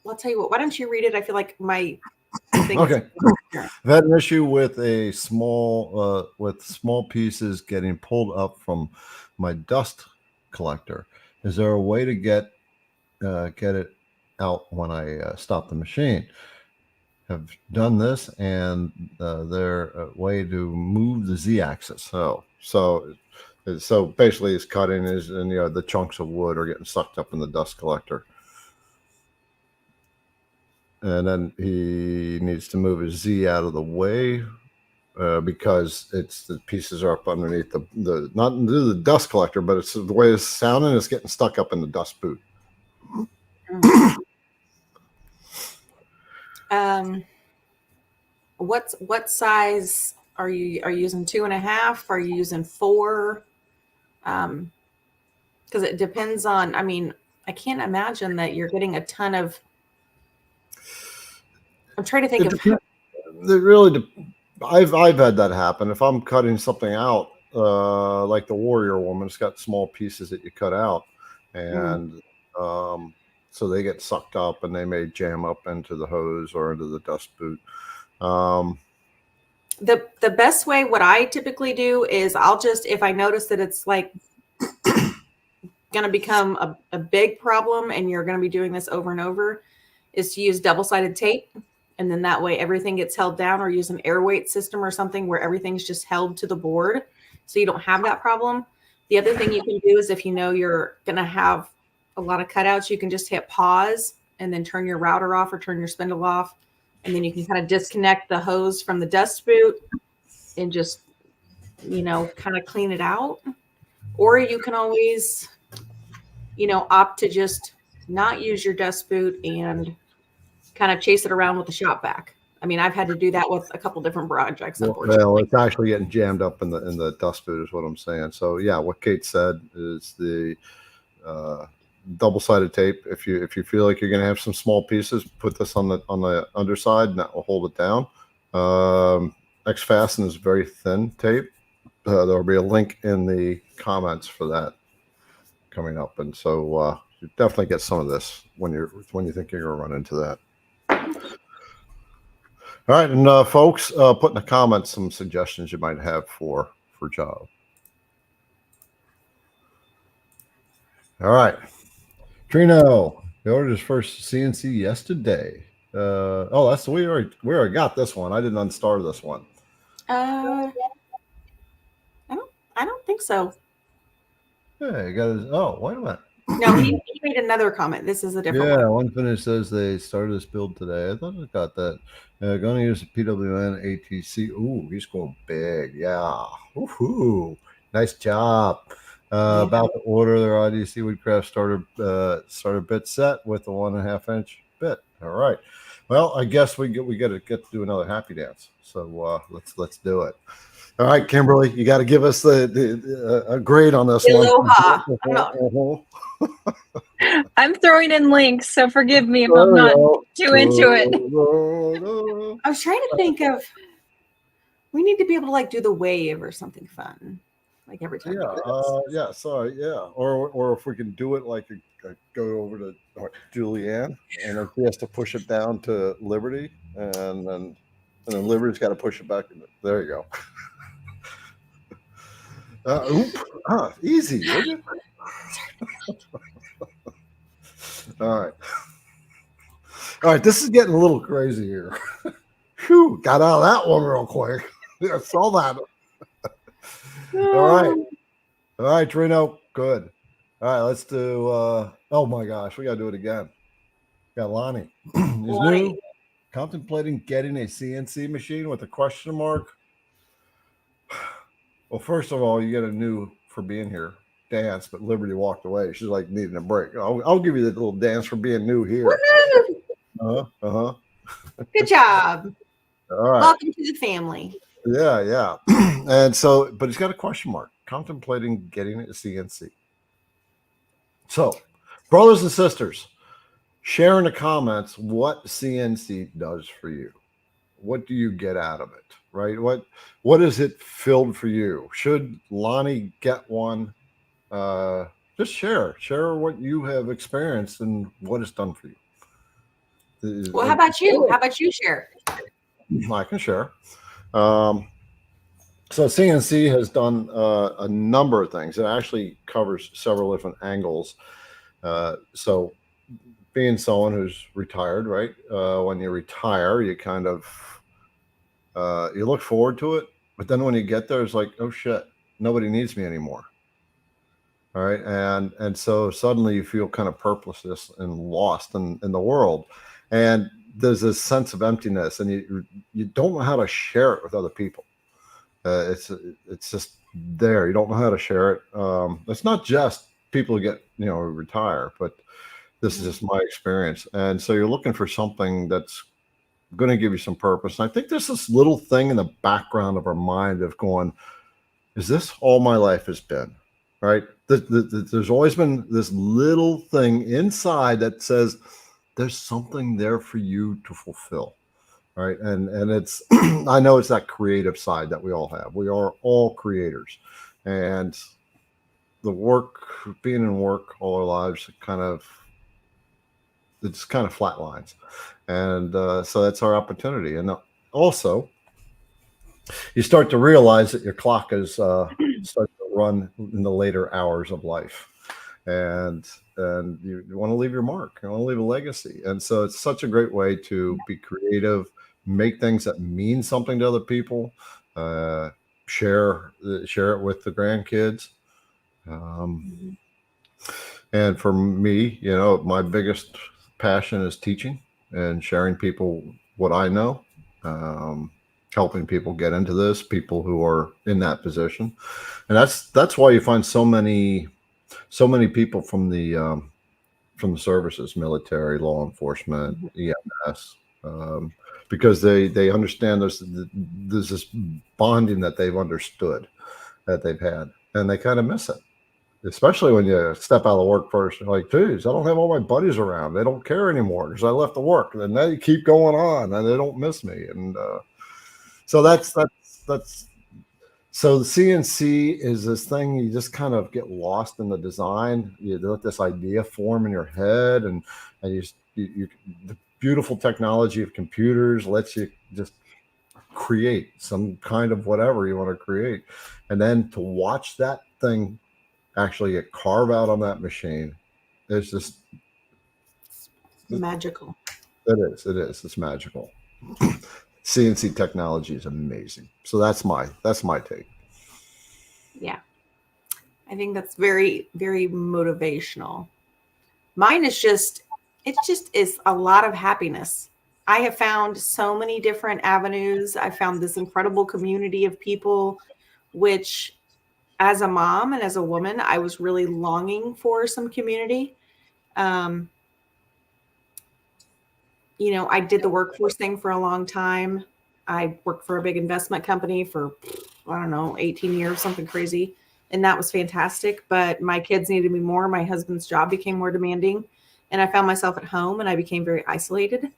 [SPEAKER 2] I'll tell you what. Why don't you read it? I feel like my thing.
[SPEAKER 1] Okay. I've had an issue with small pieces getting pulled up from my dust collector. Is there a way to get it out when I stop the machine? Have done this, and there's a way to move the Z-axis. So basically, it's cutting and the chunks of wood are getting sucked up in the dust collector, and then he needs to move his Z out of the way because the pieces are up underneath the not the dust collector, but it's the way it's sounding. It's getting stuck up in the dust boot.
[SPEAKER 2] What size are you using? 2.5? Are you using 4? Because it depends on. I mean, I can't imagine that you're getting a ton of. I'm trying to think
[SPEAKER 1] I've had that happen. If I'm cutting something out, like the Warrior Woman, it's got small pieces that you cut out, and so they get sucked up and they may jam up into the hose or into the dust boot.
[SPEAKER 2] The best way, what I typically do is if I notice that it's like going to become a big problem and you're going to be doing this over and over, is to use double-sided tape. And then that way everything gets held down, or use an air weight system or something where everything's just held to the board, so you don't have that problem. The other thing you can do is if you know you're going to have a lot of cutouts, you can just hit pause and then turn your router off or turn your spindle off. And then you can kind of disconnect the hose from the dust boot and just, kind of clean it out. Or you can always, opt to just not use your dust boot and kind of chase it around with the shop vac. I mean, I've had to do that with a couple different projects.
[SPEAKER 1] Well, it's actually getting jammed up in the dust boot is what I'm saying. So yeah, what Kate said is the double-sided tape. If you feel like you're going to have some small pieces, put this on the underside, and that will hold it down. X-Fasten is very thin tape. There'll be a link in the comments for that coming up, and so you definitely get some of this when you think you're going to run into that. All right, and folks, put in the comments some suggestions you might have for job. All right, Trino, he ordered his first CNC yesterday. That's we already got this one. I didn't unstar this one.
[SPEAKER 2] I don't think so.
[SPEAKER 1] Yeah, he got his. Oh, wait a minute.
[SPEAKER 2] No, he made another comment. This is a different
[SPEAKER 1] Yeah,
[SPEAKER 2] one.
[SPEAKER 1] Unfinished says they started this build today. I thought I got that. Going to use the PWN ATC. Ooh, he's going big. Yeah. Woohoo. Nice job.
[SPEAKER 2] Yeah.
[SPEAKER 1] About to order their IDC Woodcraft starter bit set with the 1.5 inch bit. All right. Well, I guess we got to get to do another happy dance. So let's do it. All right, Kimberly, you got to give us a grade on this
[SPEAKER 2] Aloha.
[SPEAKER 1] one.
[SPEAKER 3] I'm throwing in links, so forgive me if I'm not too into it.
[SPEAKER 2] I was trying to think of, we need to be able to like do the wave or something fun, like every time.
[SPEAKER 1] Yeah, sorry, yeah. Or if we can do it like go over to Julianne, and then she has to push it down to Liberty, and then Liberty's got to push it back. There you go. Easy, would you? All right. This is getting a little crazy here. Whew, got out of that one real quick. I saw that. All right, Trino. Good. All right, let's do. Oh my gosh, we gotta do it again. Got Lonnie. He's new. Contemplating getting a CNC machine with a question mark. Well, first of all, you get a new for being here dance, but Liberty walked away. She's like needing a break. I'll give you the little dance for being new here.
[SPEAKER 2] Good job.
[SPEAKER 1] All right.
[SPEAKER 2] Welcome to the family.
[SPEAKER 1] Yeah. And so, but he's got a question mark. Contemplating getting a CNC. So, brothers and sisters, share in the comments what CNC does for you. What do you get out of it? Right? What is it filled for you? Should Lonnie get one? Just share what you have experienced and what it's done for you.
[SPEAKER 2] Well, how about you? How about you share?
[SPEAKER 1] I can share. So CNC has done a number of things. It actually covers several different angles. So being someone who's retired, right? When you retire, you kind of you look forward to it, but then when you get there, it's like, oh shit, nobody needs me anymore. All right, and so suddenly you feel kind of purposeless and lost in the world, and there's this sense of emptiness, and you don't know how to share it with other people. It's just there. You don't know how to share it. It's not just people who get retire, but this is just my experience. And so you're looking for something that's going to give you some purpose. And I think there's this little thing in the background of our mind of going, is this all my life has been? Right? There's always been this little thing inside that says there's something there for you to fulfill. Right. And it's, I know it's that creative side that we all have. We are all creators, and the work, being in work all our lives, it's kind of flatlines. And so that's our opportunity. And also you start to realize that your clock is starting to run in the later hours of life. And you want to leave your mark. You want to leave a legacy. And so it's such a great way to be creative, make things that mean something to other people, share it with the grandkids. And for me, my biggest passion is teaching and sharing people what I know, helping people get into this, people who are in that position. And that's why you find so many people from the services, military, law enforcement, EMS, because they understand there's this bonding that they've understood, that they've had, and they kind of miss it. Especially when you step out of the workforce, you're like, geez, I don't have all my buddies around. They don't care anymore because I left the work. And they keep going on and they don't miss me. And so that's so the CNC is this thing, you just kind of get lost in the design. You let this idea form in your head, and you the beautiful technology of computers lets you just create some kind of whatever you want to create. And then to watch that thing actually get carved out on that machine, it's just
[SPEAKER 2] magical.
[SPEAKER 1] It is. It's magical. CNC technology is amazing. So that's my take.
[SPEAKER 2] Yeah. I think that's very, very motivational. Mine is just, it just is a lot of happiness. I have found so many different avenues. I found this incredible community of people, which as a mom and as a woman, I was really longing for some community. You know, I did the workforce thing for a long time. I worked for a big investment company for, I don't know, 18 years, something crazy. And that was fantastic. But my kids needed me more. My husband's job became more demanding. And I found myself at home and I became very isolated,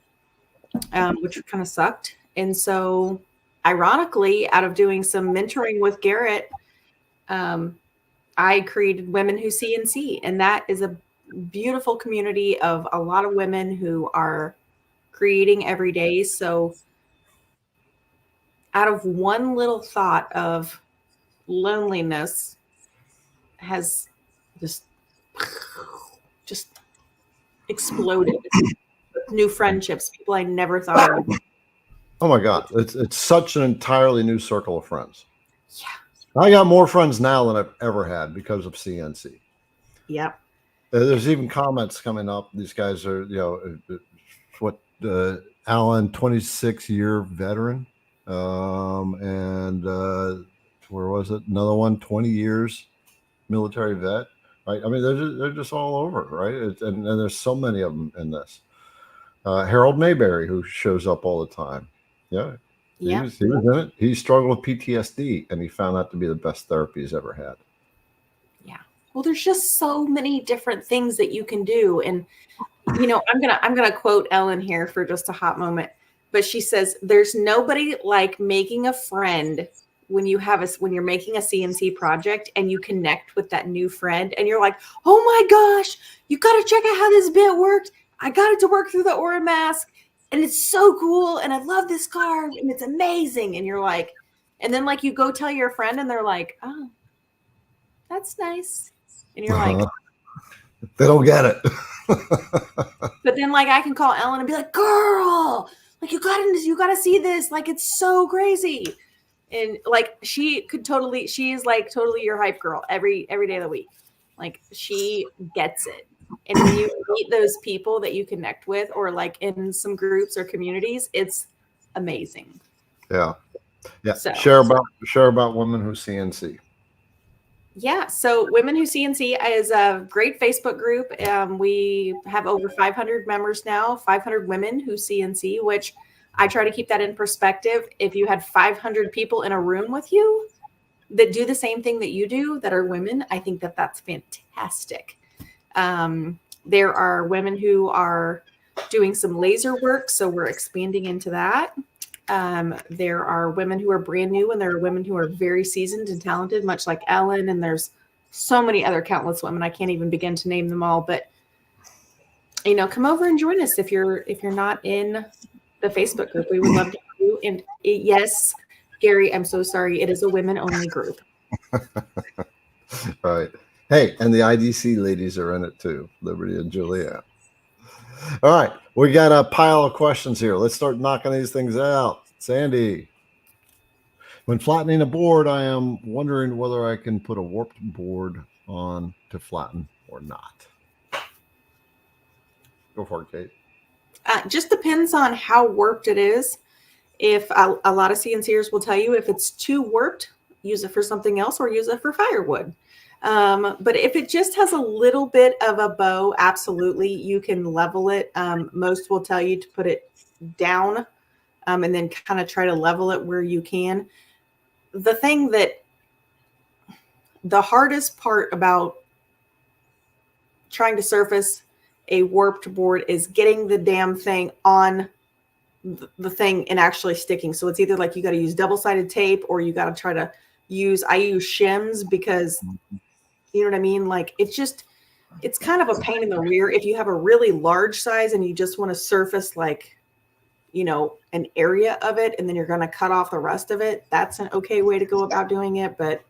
[SPEAKER 2] which kind of sucked. And so, ironically, out of doing some mentoring with Garrett, I created Women Who CNC. And that is a beautiful community of a lot of women who are creating every day. So out of one little thought of loneliness has just exploded. New friendships, people I never thought of.
[SPEAKER 1] Oh my God. It's such an entirely new circle of friends.
[SPEAKER 2] Yeah.
[SPEAKER 1] I got more friends now than I've ever had because of CNC.
[SPEAKER 2] Yep.
[SPEAKER 1] There's even comments coming up. These guys are, you know, Alan, 26-year veteran. And where was it? Another one, 20 years military vet. Right. I mean, they're just all over. Right. And there's so many of them in this. Harold Mayberry, who shows up all the time. Yeah. He was in it. He struggled with PTSD and he found that to be the best therapy he's ever had.
[SPEAKER 2] Yeah. Well, there's just so many different things that you can do. And, you know, I'm gonna quote Ellen here for just a hot moment, but she says, there's nobody like making a friend when you're making a CNC project and you connect with that new friend and you're like, oh my gosh, you got to check out how this bit worked. I got it to work through the Aura mask and it's so cool. And I love this card and it's amazing. And you're like, and then like you go tell your friend and they're like, oh, that's nice. And you're like,
[SPEAKER 1] they don't get it.
[SPEAKER 2] But then like I can call Ellen and be like, girl, like you got to see this. Like, it's so crazy. And like, she is like totally your hype girl every day of the week. Like she gets it. And when you meet those people that you connect with, or like in some groups or communities, it's amazing.
[SPEAKER 1] Yeah. Yeah.
[SPEAKER 2] So,
[SPEAKER 1] share about Women Who CNC.
[SPEAKER 2] Yeah. So Women Who CNC is a great Facebook group. We have over 500 members now, 500 women who CNC, which I try to keep that in perspective. If you had 500 people in a room with you that do the same thing that you do, that are women, I think that that's fantastic. There are women who are doing some laser work, so we're expanding into that. There are women who are brand new, and there are women who are very seasoned and talented, much like Ellen. And there's so many other countless women. I can't even begin to name them all. But you know, come over and join us if you're not in the Facebook group. We would love to have you. And yes, Gary, I'm so sorry. It is a women-only group.
[SPEAKER 1] Right. Hey, and the IDC ladies are in it too, Liberty and Juliet. All right, we got a pile of questions here. Let's start knocking these things out. Sandy, when flattening a board, I am wondering whether I can put a warped board on to flatten or not. Go for it, Kate.
[SPEAKER 2] Just depends on how warped it is. If a lot of CNCers will tell you if it's too warped, use it for something else or use it for firewood. But if it just has a little bit of a bow, absolutely, you can level it. Most will tell you to put it down and then kind of try to level it where you can. The hardest part about trying to surface a warped board is getting the damn thing on the thing and actually sticking. So it's either like you got to use double-sided tape or you got to try to I use shims because, you know what I mean? Like it's kind of a pain in the rear. If you have a really large size and you just want to surface like, you know, an area of it, and then you're going to cut off the rest of it, that's an okay way to go about doing it. But,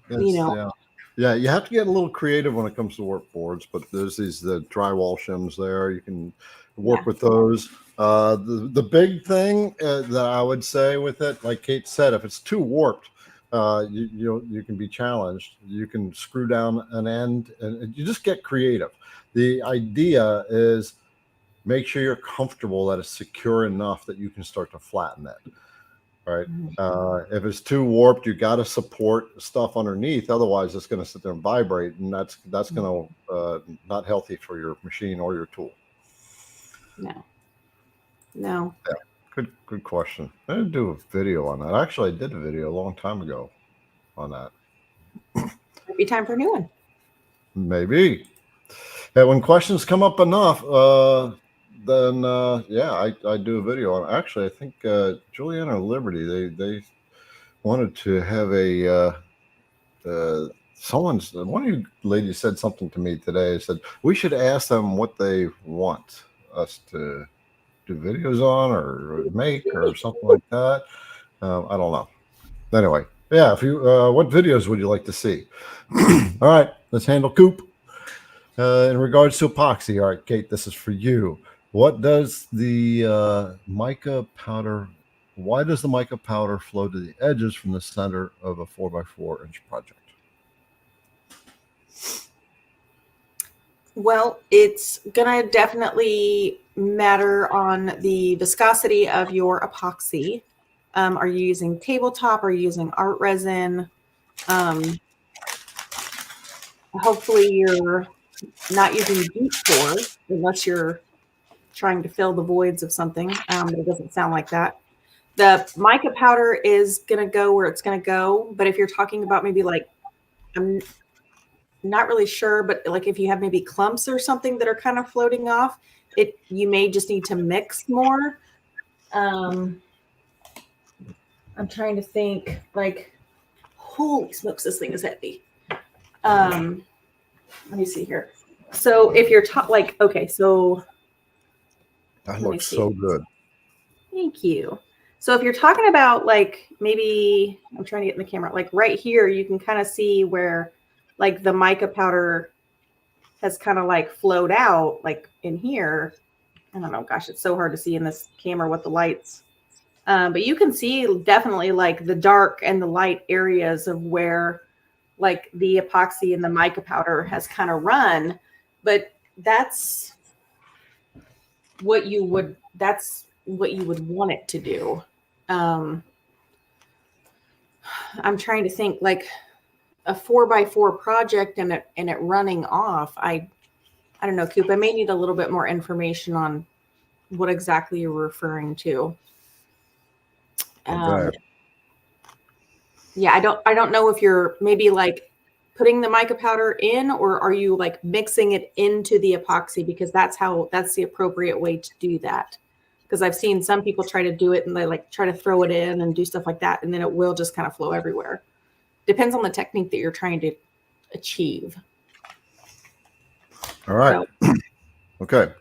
[SPEAKER 2] you know.
[SPEAKER 1] Yeah, you have to get a little creative when it comes to warp boards, but there's the drywall shims there. You can work with those. The big thing that I would say with it, like Kate said, if it's too warped, you can be challenged. You can screw down an end, and you just get creative. The idea is make sure you're comfortable that it's secure enough that you can start to flatten it. Right. If it's too warped, you got to support stuff underneath. Otherwise, it's going to sit there and vibrate, and that's going to not healthy for your machine or your tool.
[SPEAKER 2] No.
[SPEAKER 1] Yeah. Good question. I didn't do a video on that. Actually, I did a video a long time ago on that.
[SPEAKER 2] Maybe time for a new one.
[SPEAKER 1] Maybe. Yeah, when questions come up enough, then I do a video on. Actually, I think Juliana or Liberty they wanted to have one of you ladies said something to me today. Said we should ask them what they want us to do videos on or make or something like that. I don't know. Anyway, yeah. If you what videos would you like to see? All right, let's handle Coop. In regards to epoxy, all right, Kate, this is for you. What does the mica powder? Why does the mica powder flow to the edges from the center of a 4x4 inch project?
[SPEAKER 2] Well, it's gonna definitely matter on the viscosity of your epoxy. Are you using tabletop? Are you using art resin? Hopefully you're not using deep pour unless you're trying to fill the voids of something. It doesn't sound like that. The mica powder is going to go where it's going to go. But if you're talking about maybe like, I'm not really sure, but like if you have maybe clumps or something that are kind of floating off, you may just need to mix more. I'm trying to think, like, holy smokes, this thing is heavy. Let me see here. So if you're okay, so
[SPEAKER 1] that looks so good.
[SPEAKER 2] Thank you. So if you're talking about like maybe I'm trying to get in the camera, like right here, you can kind of see where like the mica powder has kind of like flowed out like in here. I don't know, gosh, it's so hard to see in this camera with the lights. But you can see definitely like the dark and the light areas of where like the epoxy and the mica powder has kind of run, but that's what you would want it to do. I'm trying to think like a 4x4 project and it running off. I don't know, Coop, I may need a little bit more information on what exactly you're referring to.
[SPEAKER 1] Okay.
[SPEAKER 2] Yeah, I don't know if you're maybe like putting the mica powder in, or are you like mixing it into the epoxy, because that's the appropriate way to do that. Because I've seen some people try to do it and they like try to throw it in and do stuff like that, and then it will just kind of flow everywhere. Depends on the technique that you're trying to achieve.
[SPEAKER 1] All right. So. Okay.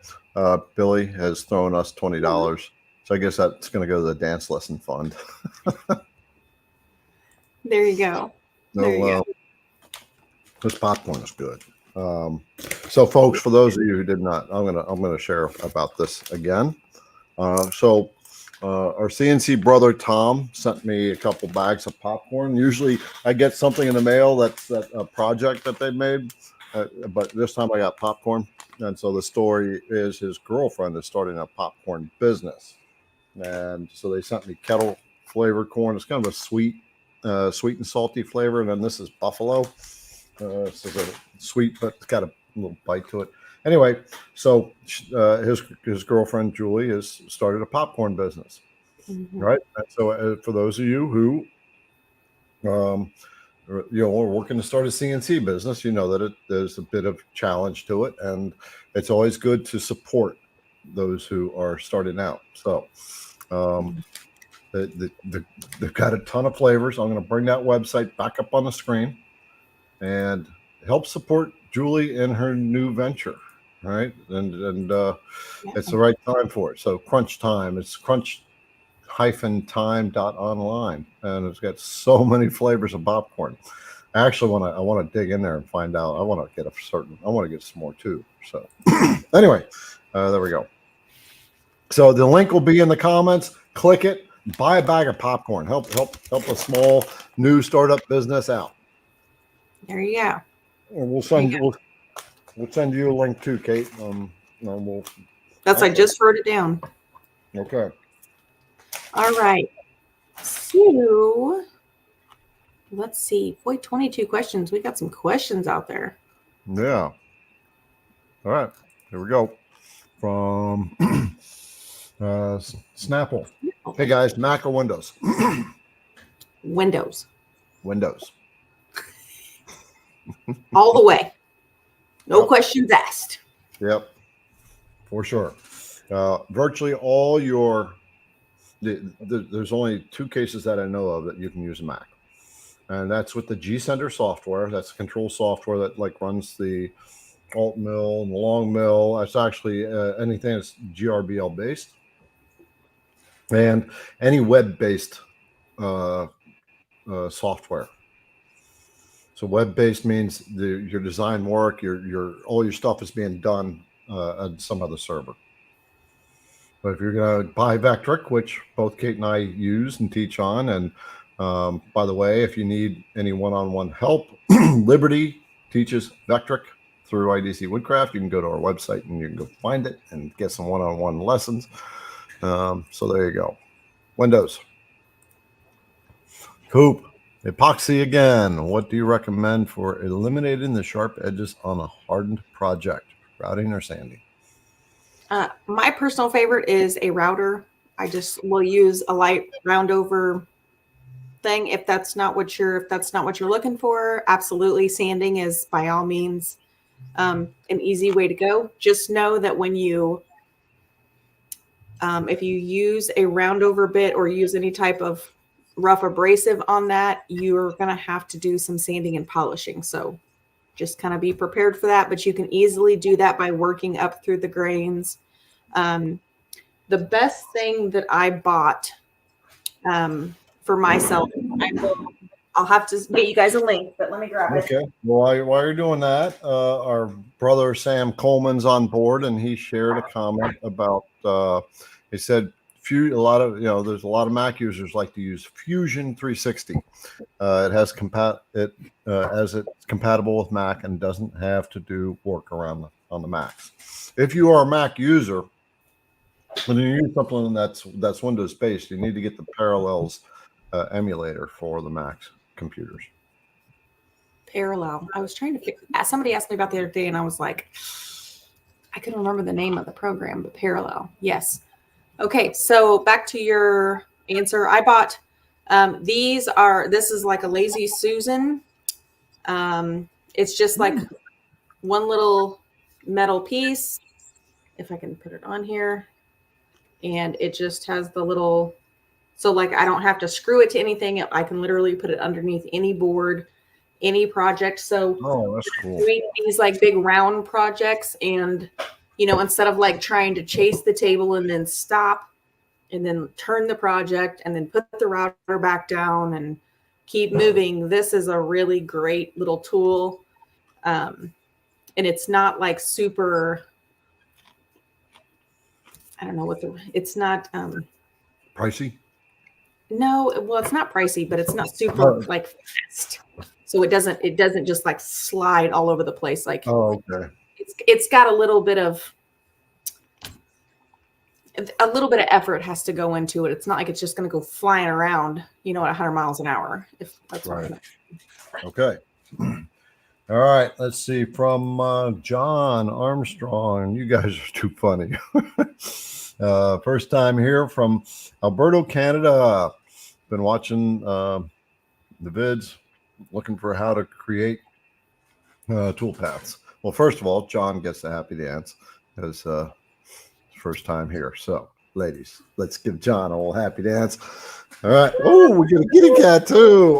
[SPEAKER 1] Billy has thrown us $20. So I guess that's going to go to the dance lesson fund.
[SPEAKER 2] There you go.
[SPEAKER 1] This popcorn is good. So folks, for those of you who did not, I'm gonna share about this again. Our CNC brother Tom sent me a couple bags of popcorn. Usually I get something in the mail that's a project that they made, but this time I got popcorn. And so the story is his girlfriend is starting a popcorn business, and so they sent me kettle flavored corn. It's kind of a sweet and salty flavor, and then this is buffalo. This is a sweet, but it's got a little bite to it. Anyway, so his girlfriend Julie has started a popcorn business, right? And so for those of you who, are working to start a CNC business, you know that there's a bit of challenge to it, and it's always good to support those who are starting out. So they've got a ton of flavors. I'm going to bring that website back up on the screen and help support Julie in her new venture, right? And it's the right time for it. So Crunch Time, it's crunch-time.online, and it's got so many flavors of popcorn. Actually, I want to dig in there and find out. I want to get some more too. So anyway, there we go. So the link will be in the comments. Click it. buy a bag of popcorn. Help a small new startup business out.
[SPEAKER 2] There you go.
[SPEAKER 1] And we'll send you a link too, Kate.
[SPEAKER 2] I just wrote it down.
[SPEAKER 1] Okay.
[SPEAKER 2] All right. So let's see. Boy, 22 questions. We got some questions out there.
[SPEAKER 1] Yeah. All right. Here we go. From Snapple. Hey guys, Mac or Windows?
[SPEAKER 2] Windows.
[SPEAKER 1] Windows.
[SPEAKER 2] All the way. No
[SPEAKER 1] Yep.
[SPEAKER 2] questions asked.
[SPEAKER 1] Yep. For sure. Virtually all your there's only 2 cases that I know of that you can use a Mac. And that's with the G Sender software. That's the control software that like runs the alt mill and the long mill. That's actually anything that's GRBL based, and any web based software. So web based means your design work, your all your stuff is being done on some other server. But if you're going to buy VECTRIC, which both Kate and I use and teach on, and by the way, if you need any one-on-one help, Liberty teaches VECTRIC through IDC Woodcraft. You can go to our website and you can go find it and get some one-on-one lessons. So there you go. Windows. Coop. Epoxy again. What do you recommend for eliminating the sharp edges on a hardened project? Routing or sanding?
[SPEAKER 2] My personal favorite is a router. I just will use a light round over thing if that's not what you're looking for. Absolutely, sanding is by all means an easy way to go. Just know that when you if you use a round over bit or use any type of rough abrasive on that, you're going to have to do some sanding and polishing. So just kind of be prepared for that, but you can easily do that by working up through the grains. The best thing that I bought for myself, I'll have to get you guys a link, but let me grab it.
[SPEAKER 1] Okay. Well, while you're doing that, our brother Sam Coleman's on board, and he shared a comment about. He said, there's a lot of Mac users like to use Fusion 360. It has as it's compatible with Mac and doesn't have to do work around on the Macs. If you are a Mac user, when you use something that's Windows based, you need to get the Parallels emulator for the Mac computers.
[SPEAKER 2] Parallel. I was trying to figure. Somebody asked me about the other day, and I was like, I couldn't remember the name of the program, but Parallel. Yes. Okay. So back to your answer. I bought this is like a Lazy Susan. It's just like one little metal piece. If I can put it on here. And it just has the little, so like I don't have to screw it to anything. I can literally put it underneath any board, any project. So
[SPEAKER 1] that's cool.
[SPEAKER 2] Doing these like big round projects, and instead of like trying to chase the table and then stop and then turn the project and then put the router back down and keep moving, this is a really great little tool. And it's not like super, I don't know it's not
[SPEAKER 1] Pricey?
[SPEAKER 2] No, well, it's not pricey, but it's not super like fast. So it doesn't just like slide all over the place. Like,
[SPEAKER 1] okay.
[SPEAKER 2] It's got a little bit of effort has to go into it. It's not like it's just going to go flying around, at 100 miles an hour. If that's right.
[SPEAKER 1] Okay. All right. Let's see. From John Armstrong. You guys are too funny. First time here from Alberta, Canada. Been watching the vids, looking for how to create tool paths. Well, first of all, John gets the happy dance because first time here. So, ladies, let's give John a little happy dance. All right. Oh, we get a kitty cat too.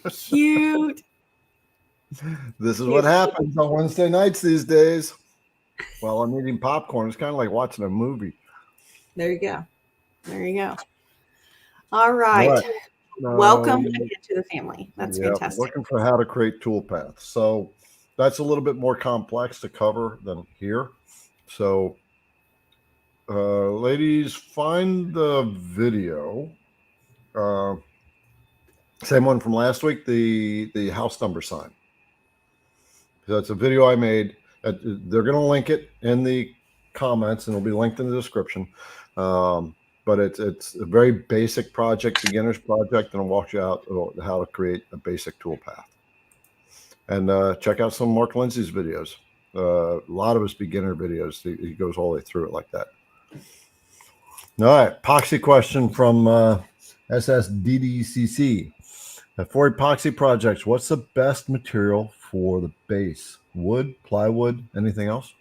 [SPEAKER 2] Cute.
[SPEAKER 1] This is what happens on Wednesday nights these days. While I'm eating popcorn, it's kind of like watching a movie.
[SPEAKER 2] There you go. All right. Welcome to the family. That's fantastic.
[SPEAKER 1] Looking for how to create tool paths. So that's a little bit more complex to cover than here. So Ladies, find the video. Same one from last week, the house number sign. That's a video I made. They're going to link it in the comments, and it'll be linked in the description. But it's a very basic project, beginner's project, and I'll walk you out how to create a basic tool path. And check out some of Mark Lindsay's videos. A lot of his beginner videos, he goes all the way through it like that. All right, epoxy question from SSDDCC. For epoxy projects, what's the best material for the base? Wood, plywood, anything else?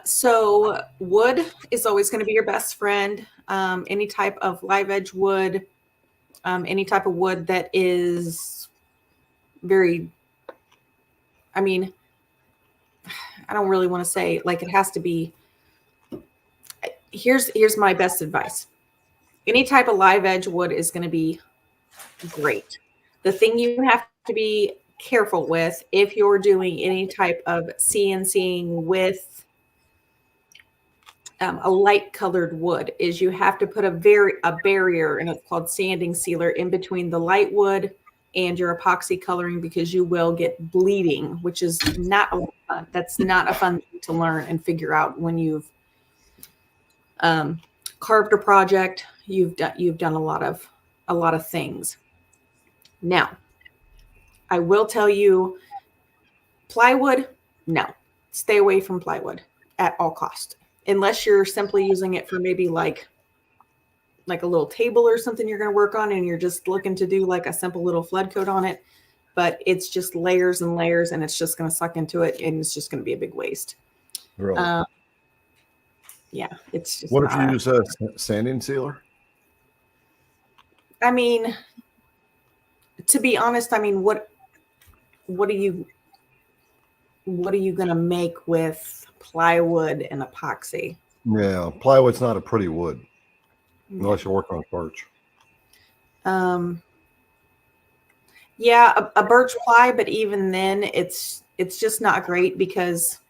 [SPEAKER 2] So wood is always going to be your best friend. Any type of live edge wood, any type of wood that is very, I mean, I don't really want to say like it has to be. Here's my best advice. Any type of live edge wood is going to be great. The thing you have to be careful with if you're doing any type of CNCing with a light colored wood is you have to put a barrier, and it's called sanding sealer, in between the light wood and your epoxy coloring, because you will get bleeding, which is not a lot of fun. That's not a fun thing to learn and figure out when you've carved a project. You've done a lot of things. Now, I will tell you, plywood, no, stay away from plywood at all costs, unless you're simply using it for maybe like a little table or something you're going to work on, and you're just looking to do like a simple little flood coat on it. But it's just layers and layers, and it's just going to suck into it, and it's just going to be a big waste.
[SPEAKER 1] Really?
[SPEAKER 2] Yeah, it's just.
[SPEAKER 1] What if you use a sanding sealer?
[SPEAKER 2] I mean, to be honest, I mean, what are you going to make with plywood and epoxy?
[SPEAKER 1] Yeah, plywood's not a pretty wood unless you're working on birch.
[SPEAKER 2] Yeah, a birch ply, but even then, it's just not great because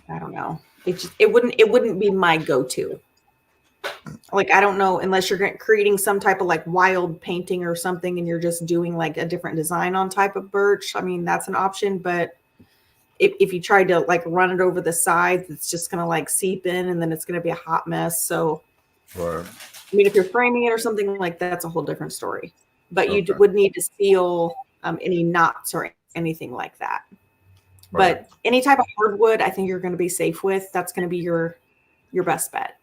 [SPEAKER 2] I don't know. It wouldn't be my go-to. Like, I don't know, unless you're creating some type of like wild painting or something, and you're just doing like a different design on type of birch. I mean, that's an option, but if you try to like run it over the sides, it's just going to like seep in, and then it's going to be a hot mess. So,
[SPEAKER 1] right.
[SPEAKER 2] I mean, if you're framing it or something like that, that's a whole different story. But you would need to seal any knots or anything like that.
[SPEAKER 1] Right.
[SPEAKER 2] But any type of hardwood, I think you're going to be safe with. That's going to be your best bet.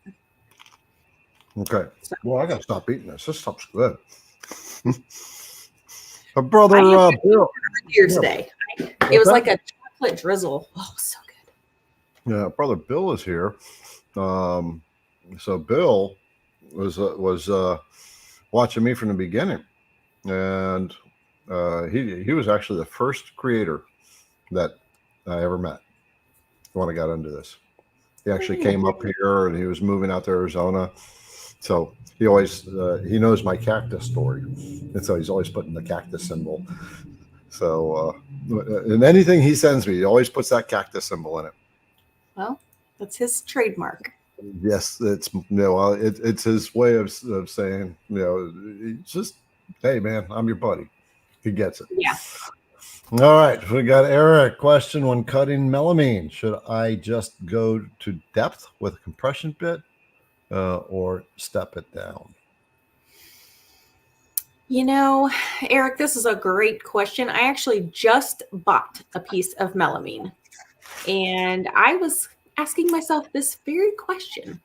[SPEAKER 1] Okay. Well, I got to stop eating this. This stuff's good. My brother Bill
[SPEAKER 2] here today. It was like a chocolate drizzle. Oh, so good.
[SPEAKER 1] Yeah, brother Bill is here. So Bill was watching me from the beginning, and he was actually the first creator that I ever met when I got into this. He actually came up here, and he was moving out to Arizona. So he always he knows my cactus story, and so he's always putting the cactus symbol. So in anything he sends me, he always puts that cactus symbol in it.
[SPEAKER 2] Well, that's his trademark.
[SPEAKER 1] Yes, it's his way of saying, it's just, hey man, I'm your buddy. He gets it.
[SPEAKER 2] Yeah.
[SPEAKER 1] All right, we got Eric. Question: when cutting melamine, should I just go to depth with a compression bit or step it down?
[SPEAKER 2] Eric, this is a great question. I actually just bought a piece of melamine, and I was asking myself this very question.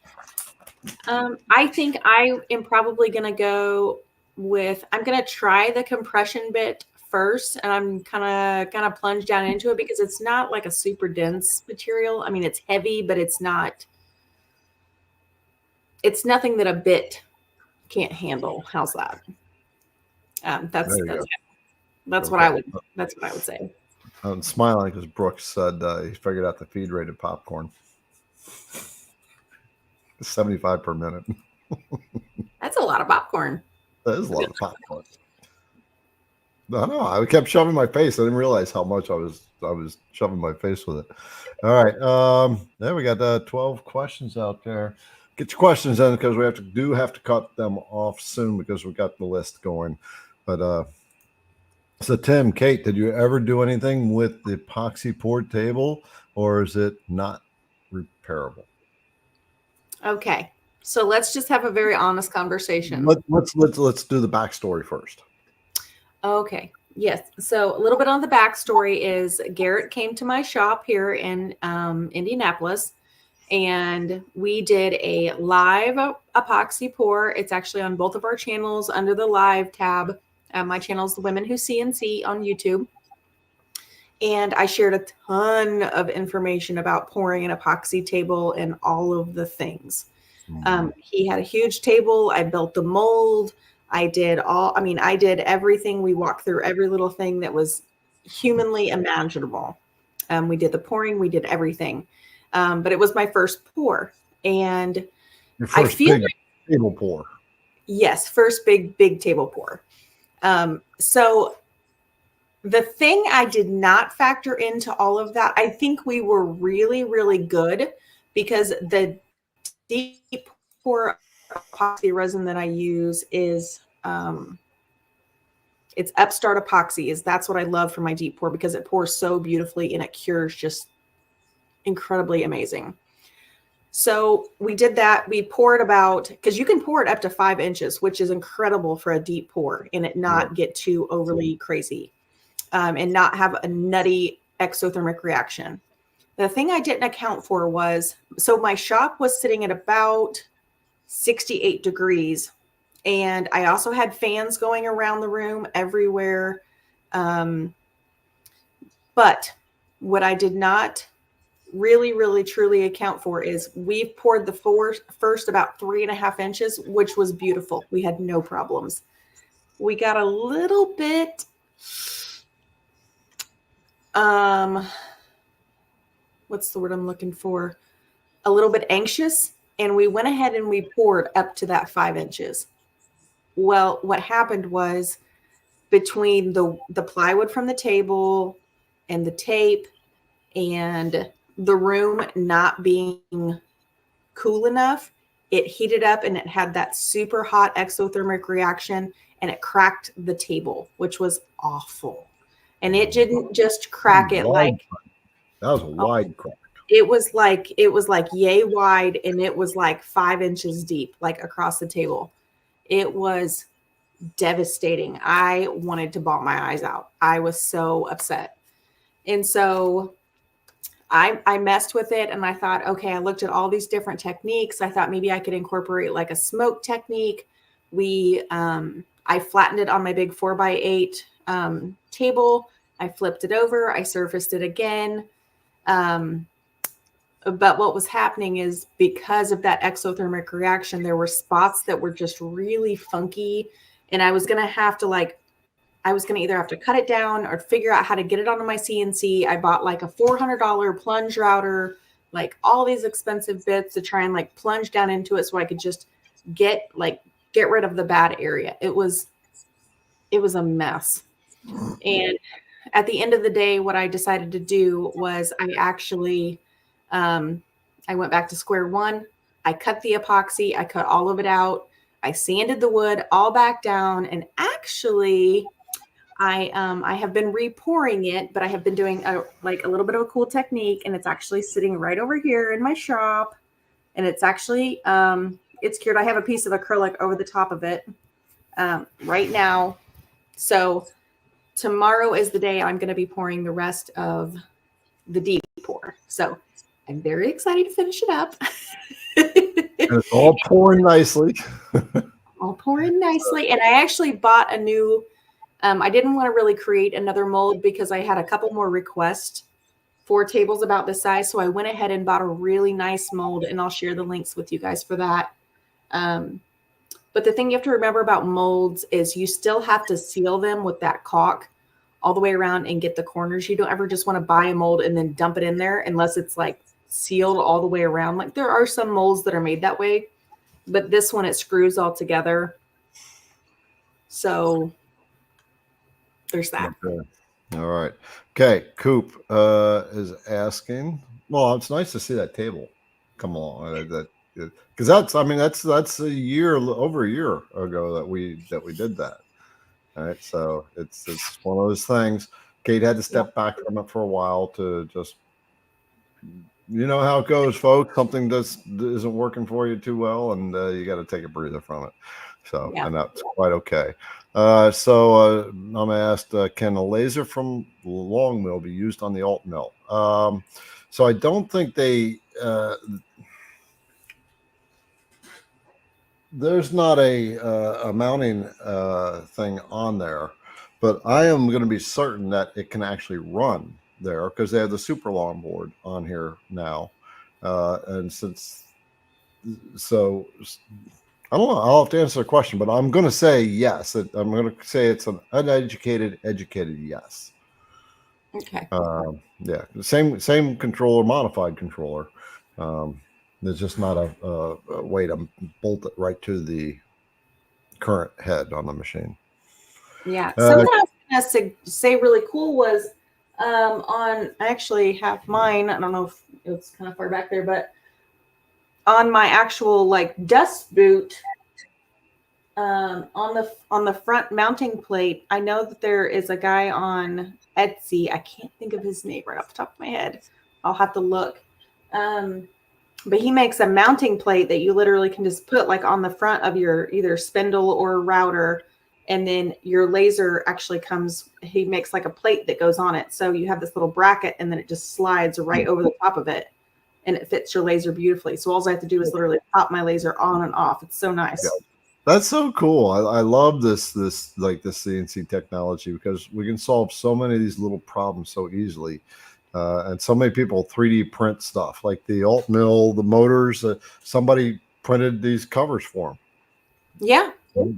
[SPEAKER 2] I think I am probably going to go with, I'm going to try the compression bit first, and I'm kind of plunge down into it because it's not like a super dense material. I mean, it's heavy, but it's nothing that a bit can't handle. How's that? That's what I would say.
[SPEAKER 1] I'm smiling because Brooks said he figured out the feed rated popcorn. 75 per minute.
[SPEAKER 2] That's a lot of popcorn.
[SPEAKER 1] That is a lot of popcorn. No, I kept shoving my face. I didn't realize how much I was shoving my face with it. All right. There we got 12 questions out there. Get your questions in because we have to cut them off soon because we got the list going. But so Tim, Kate, did you ever do anything with the epoxy poured table, or is it not repairable?
[SPEAKER 2] Okay. So let's just have a very honest conversation.
[SPEAKER 1] Let's do the backstory first.
[SPEAKER 2] Okay. Yes. So a little bit on the backstory is Garrett came to my shop here in Indianapolis, and we did a live epoxy pour. It's actually on both of our channels under the live tab. My channel is The Women Who CNC on YouTube. And I shared a ton of information about pouring an epoxy table and all of the things. He had a huge table. I built the mold. I did everything. We walked through every little thing that was humanly imaginable. We did the pouring, we did everything. But it was my first pour. And
[SPEAKER 1] Your first big table pour.
[SPEAKER 2] Yes, first big table pour. So the thing I did not factor into all of that, I think we were really, really good because the deep pour epoxy resin that I use is it's Upstart Epoxy. That's what I love for my deep pour because it pours so beautifully and it cures just incredibly amazing. So we did that. We poured because you can pour it up to 5 inches, which is incredible for a deep pour and it not get too overly crazy and not have a nutty exothermic reaction. The thing I didn't account for was, so my shop was sitting at about 68 degrees. And I also had fans going around the room everywhere. But what I did not really, really, truly account for is we've poured the first about 3.5 inches, which was beautiful. We had no problems. We got a little bit, what's the word I'm looking for? A little bit anxious. And we went ahead and we poured up to that 5 inches. Well, what happened was between the plywood from the table and the tape and the room not being cool enough, it heated up and it had that super hot exothermic reaction and it cracked the table, which was awful. And it didn't just crack it like
[SPEAKER 1] that was a wide crack.
[SPEAKER 2] It was like yay wide and it was like 5 inches deep, like across the table. It was devastating. I wanted to bawl my eyes out. I was so upset. And so I messed with it and I thought, okay, I looked at all these different techniques. I thought maybe I could incorporate like a smoke technique. I flattened it on my big 4x8 table. I flipped it over. I surfaced it again. But what was happening is because of that exothermic reaction, there were spots that were just really funky. And I was going to have to either have to cut it down or figure out how to get it onto my CNC. I bought like a $400 plunge router, like all these expensive bits to try and like plunge down into it so I could just get rid of the bad area. It was a mess. And at the end of the day, what I decided to do was I actually I went back to square one. I cut the epoxy. I cut all of it out. I sanded the wood all back down. And actually, I have been repouring it, but I have been doing a little bit of a cool technique. And it's actually sitting right over here in my shop. And it's actually, it's cured. I have a piece of acrylic over the top of it right now. So tomorrow is the day I'm going to be pouring the rest of the deep pour. So I'm very excited to finish it up.
[SPEAKER 1] It's all pouring nicely.
[SPEAKER 2] All pouring nicely. And I actually bought a new, I didn't want to really create another mold because I had a couple more requests for tables about this size. So I went ahead and bought a really nice mold and I'll share the links with you guys for that. But the thing you have to remember about molds is you still have to seal them with that caulk all the way around and get the corners. You don't ever just want to buy a mold and then dump it in there unless it's like sealed all the way around. Like there are some molds that are made that way, but this one, it screws all together. So there's that.
[SPEAKER 1] Okay. All right. Okay. Coop is asking. Well, it's nice to see that table come along. Because that's a year, over a year ago that we did that. All right. So it's one of those things. Kate had to step back from it for a while to just, you know how it goes, folks. Something isn't working for you too well, and you got to take a breather from it. So, and that's quite okay. So I'm asked, can a laser from long mill be used on the alt mill? So I don't think there's not a mounting thing on there, but I am going to be certain that it can actually run there because they have the super long board on here now. And so I don't know. I'll have to answer the question, but I'm going to say yes. I'm going to say it's an uneducated, educated yes.
[SPEAKER 2] Okay.
[SPEAKER 1] Yeah. Same controller, modified controller. There's just not a way to bolt it right to the current head on the machine.
[SPEAKER 2] Yeah. Something I was going to say really cool was I actually have mine. I don't know if it's kind of far back there, but on my actual like dust boot, on the front mounting plate, I know that there is a guy on Etsy. I can't think of his name right off the top of my head. I'll have to look. But he makes a mounting plate that you literally can just put like on the front of your either spindle or router. And then your laser actually he makes like a plate that goes on it. So you have this little bracket and then it just slides right over the top of it. And it fits your laser beautifully. So all I have to do is literally pop my laser on and off. It's so nice.
[SPEAKER 1] Yeah. That's so cool. I love this CNC technology because we can solve so many of these little problems so easily. And so many people 3D print stuff like the alt mill, the motors. Somebody printed these covers for them.
[SPEAKER 2] Yeah.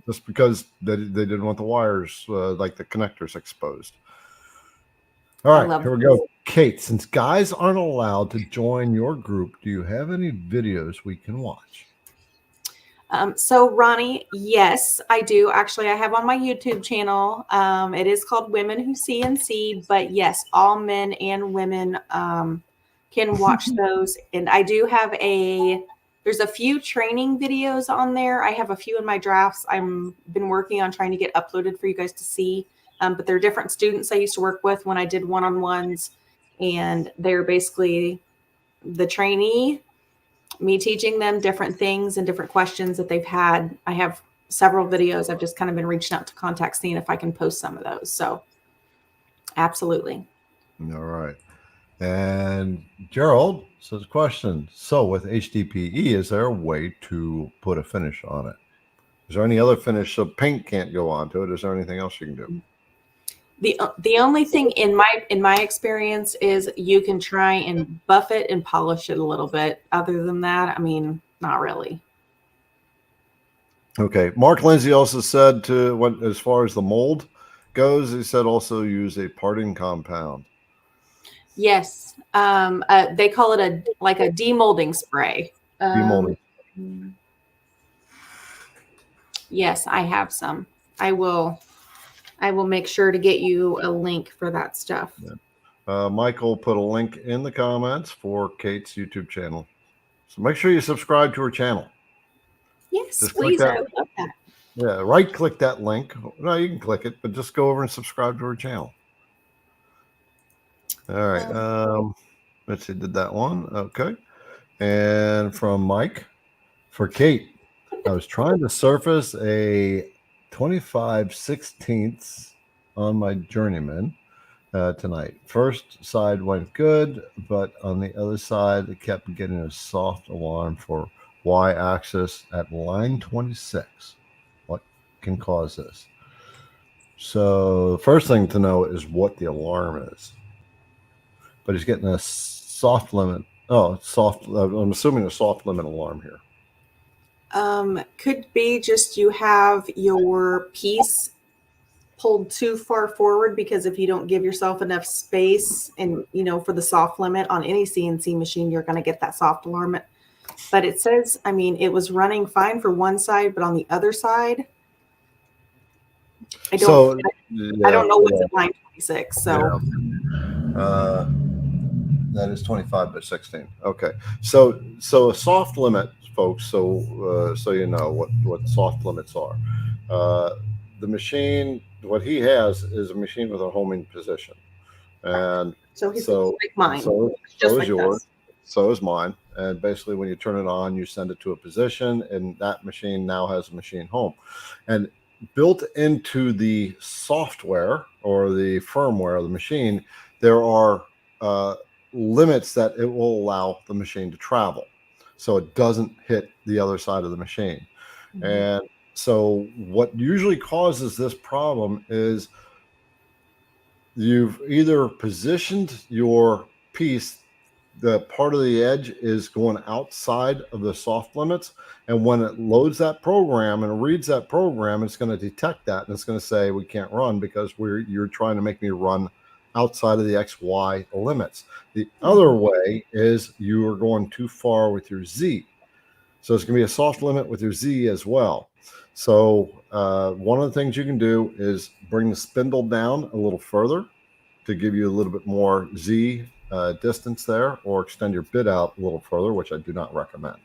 [SPEAKER 1] Just because they didn't want the wires, like the connectors, exposed. All right, here we go. Kate, since guys aren't allowed to join your group, do you have any videos we can watch?
[SPEAKER 2] So Ronnie, yes, I do. Actually, I have on my YouTube channel. It is called Women Who CNC, but yes, all men and women can watch those. And I do have there's a few training videos on there. I have a few in my drafts. I've been working on trying to get uploaded for you guys to see. But they're different students I used to work with when I did one-on-ones, and they're basically the trainee, me teaching them different things and different questions that they've had. I have several videos. I've just kind of been reaching out to contacts, seeing if I can post some of those. So absolutely.
[SPEAKER 1] All right. And Gerald says, question. So with HDPE, is there a way to put a finish on it? Is there any other finish so paint can't go onto it? Is there anything else you can do?
[SPEAKER 2] The only thing in my experience is you can try and buff it and polish it a little bit. Other than that, I mean, not really.
[SPEAKER 1] Okay. Mark Lindsay also said as far as the mold goes, he said also use a parting compound.
[SPEAKER 2] Yes. They call it a demolding spray.
[SPEAKER 1] Demolding.
[SPEAKER 2] Yes, I have some. I will make sure to get you a link for that stuff.
[SPEAKER 1] Yeah. Michael put a link in the comments for Kate's YouTube channel. So make sure you subscribe to her channel.
[SPEAKER 2] Yes,
[SPEAKER 1] just
[SPEAKER 2] please. I would love that.
[SPEAKER 1] Yeah, right click that link. No, you can click it, but just go over and subscribe to her channel. All right. Let's see, did that one. Okay. And from Mike, for Kate, I was trying to surface a 25/16 on my journeyman tonight. First side went good, but on the other side, it kept getting a soft alarm for y-axis at line 26. What can cause this? So the first thing to know is what the alarm is. But he's getting a soft limit. Oh, soft. I'm assuming a soft limit alarm here.
[SPEAKER 2] Could be just you have your piece pulled too far forward, because if you don't give yourself enough space and, for the soft limit on any CNC machine, you're going to get that soft alarm. But it says, it was running fine for one side, but on the other side, I don't.
[SPEAKER 1] So
[SPEAKER 2] I don't know what's at line 26. So
[SPEAKER 1] that is 25 by 16. Okay. So a soft limit, folks. So you know what soft limits are. The machine, what he has is a machine with a homing position, and
[SPEAKER 2] so he's
[SPEAKER 1] so
[SPEAKER 2] like mine,
[SPEAKER 1] so
[SPEAKER 2] just
[SPEAKER 1] is
[SPEAKER 2] like
[SPEAKER 1] yours.
[SPEAKER 2] this.
[SPEAKER 1] So is mine. And basically, when you turn it on, you send it to a position, and that machine now has a machine home. And built into the software or the firmware of the machine, there are limits that it will allow the machine to travel, so it doesn't hit the other side of the machine.
[SPEAKER 2] Mhm.
[SPEAKER 1] And so, what usually causes this problem is you've either positioned your piece, the part of the edge is going outside of the soft limits, and when it loads that program and reads that program, it's going to detect that, and it's going to say we can't run because you're trying to make me run outside of the XY limits. The other way is you are going too far with your Z, so it's going to be a soft limit with your Z as well. So one of the things you can do is bring the spindle down a little further to give you a little bit more Z distance there, or extend your bit out a little further, which I do not recommend.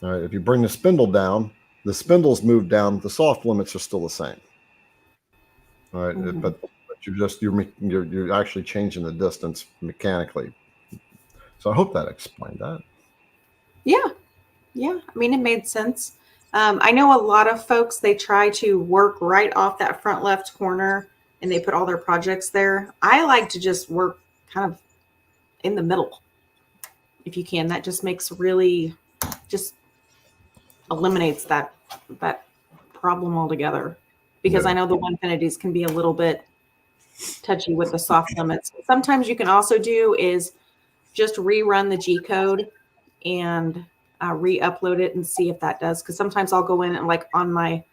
[SPEAKER 1] All right, if you bring the spindle down, the spindles move down, the soft limits are still the same. All right,
[SPEAKER 2] Mhm.
[SPEAKER 1] but you're actually changing the distance mechanically. So I hope that explained that.
[SPEAKER 2] Yeah. I mean, it made sense. I know a lot of folks, they try to work right off that front left corner and they put all their projects there. I like to just work kind of in the middle if you can. That just makes just eliminates that problem altogether, because
[SPEAKER 1] Yeah.
[SPEAKER 2] I know the Winfinities can be a little bit touchy with the soft limits. Sometimes you can also do is just rerun the G code and re-upload it and see if that does. Because sometimes I'll go in and like on my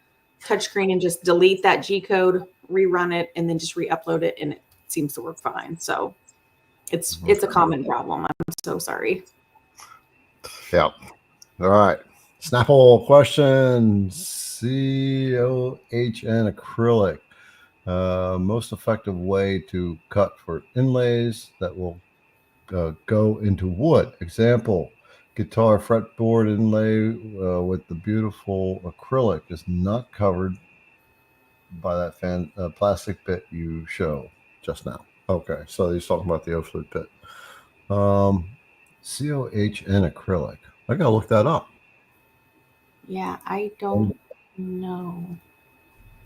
[SPEAKER 2] touchscreen and just delete that G code, rerun it, and then just re-upload it, and it seems to work fine. So it's a common problem. I'm so sorry.
[SPEAKER 1] Yeah. All right. Snapple question. COHN acrylic. Most effective way to cut for inlays that will go into wood. Example, guitar fretboard inlay with the beautiful acrylic is not covered by that plastic bit you show just now. Okay, so he's talking about the O-flute bit. COHN acrylic. I gotta look that up.
[SPEAKER 2] Yeah, I don't know.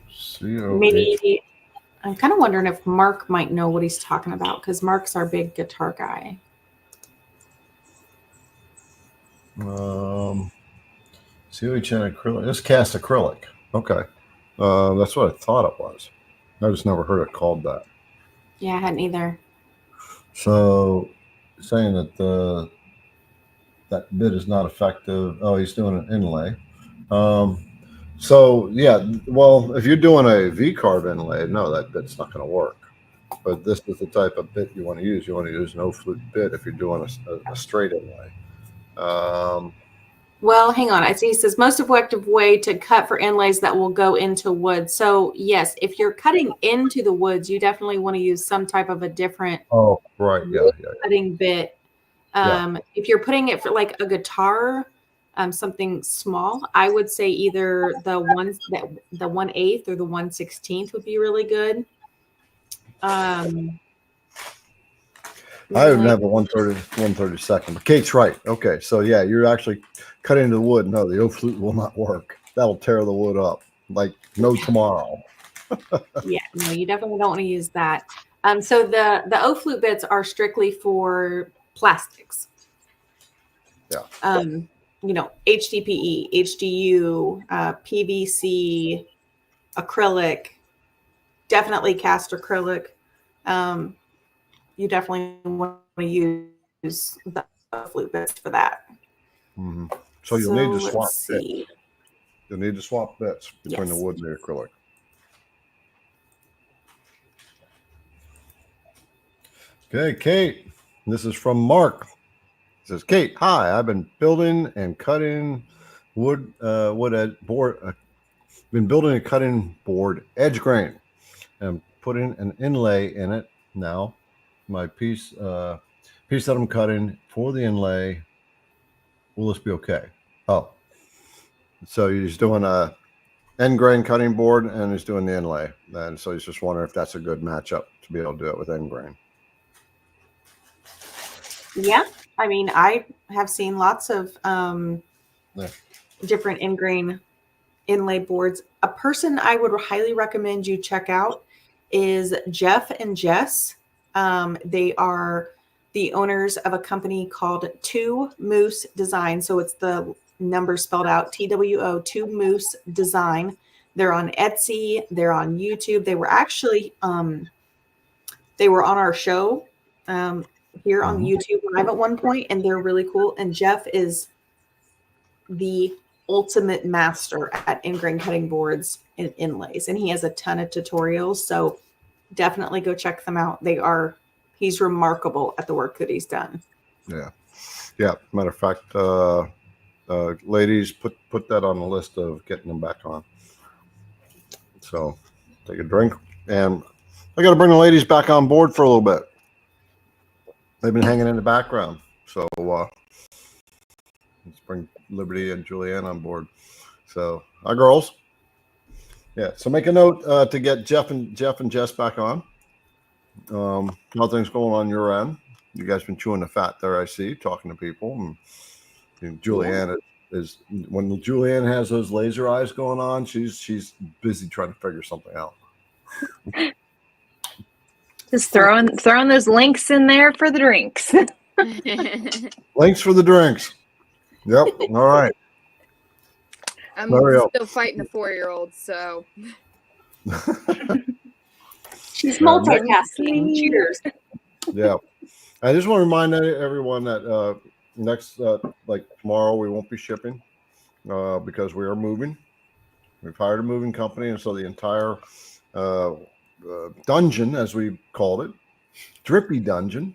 [SPEAKER 1] COH.
[SPEAKER 2] Maybe I'm kind of wondering if Mark might know what he's talking about, because Mark's our big guitar guy.
[SPEAKER 1] COHN acrylic. It's cast acrylic. Okay. That's what I thought it was. I just never heard it called that.
[SPEAKER 2] Yeah, I hadn't either.
[SPEAKER 1] So saying that that bit is not effective. Oh, he's doing an inlay. So yeah, well, if you're doing a V-carve inlay, no, that bit's not going to work. But this is the type of bit you want to use. You want to use an O-flute bit if you're doing a straight inlay.
[SPEAKER 2] Well, hang on. I see he says most effective way to cut for inlays that will go into wood. So yes, if you're cutting into the woods, you definitely want to use some type of a different
[SPEAKER 1] Oh, right. Yeah.
[SPEAKER 2] cutting bit. If you're putting it for like a guitar, something small, I would say either the 1/8 or the 1/16 would be really good. I
[SPEAKER 1] would have a 1/32. But Kate's right. Okay, so yeah, you're actually cutting into the wood. No, the O-flute will not work. That'll tear the wood up like no tomorrow.
[SPEAKER 2] Yeah, no, you definitely don't want to use that. So the O-flute bits are strictly for plastics.
[SPEAKER 1] Yeah.
[SPEAKER 2] HDPE, HDU, PVC, acrylic, definitely cast acrylic. You definitely want to use the O-flute bits for that.
[SPEAKER 1] Mm-hmm. So you'll need to swap
[SPEAKER 2] bits.
[SPEAKER 1] You'll need to swap bits between the wood and the acrylic. Okay, Kate. This is from Mark. It says, Kate, hi. I've been building and cutting wood edge board. Been building a cutting board edge grain and putting an inlay in it. Now my piece that I'm cutting for the inlay, will this be okay? Oh, so he's doing a end grain cutting board and he's doing the inlay. And so he's just wondering if that's a good matchup to be able to do it with end grain.
[SPEAKER 2] Yeah, I mean, I have seen lots of different ingrain inlay boards. A person I would highly recommend you check out is Jeff and Jess. They are the owners of a company called Two Moose Design. So it's the number spelled out TWO, Two Moose Design. They're on Etsy. They're on YouTube. They were actually they were on our show here on YouTube Live at one point, and they're really cool. And Jeff is the ultimate master at ingrain cutting boards and inlays, and he has a ton of tutorials. So definitely go check them out. He's remarkable at the work that he's done.
[SPEAKER 1] Yeah. Matter of fact, ladies, put that on the list of getting them back on. So take a drink, and I got to bring the ladies back on board for a little bit. They've been hanging in the background, so let's bring Liberty and Julianne on board. So hi, girls. Yeah. So make a note to get Jeff and Jess back on. Nothing's going on your end. You guys been chewing the fat there, I see, talking to people. And Julianne is when Julianne has those laser eyes going on, she's busy trying to figure something out.
[SPEAKER 3] Just throwing those links in there for the drinks.
[SPEAKER 1] Links for the drinks. Yep. All right.
[SPEAKER 4] I'm
[SPEAKER 1] Mario.
[SPEAKER 4] still fighting a 4-year-old, so
[SPEAKER 2] She's multitasking. Cheers.
[SPEAKER 1] Yeah. I just want to remind everyone that next, like tomorrow, we won't be shipping because we are moving. We've hired a moving company, and so the entire dungeon, as we called it, drippy dungeon.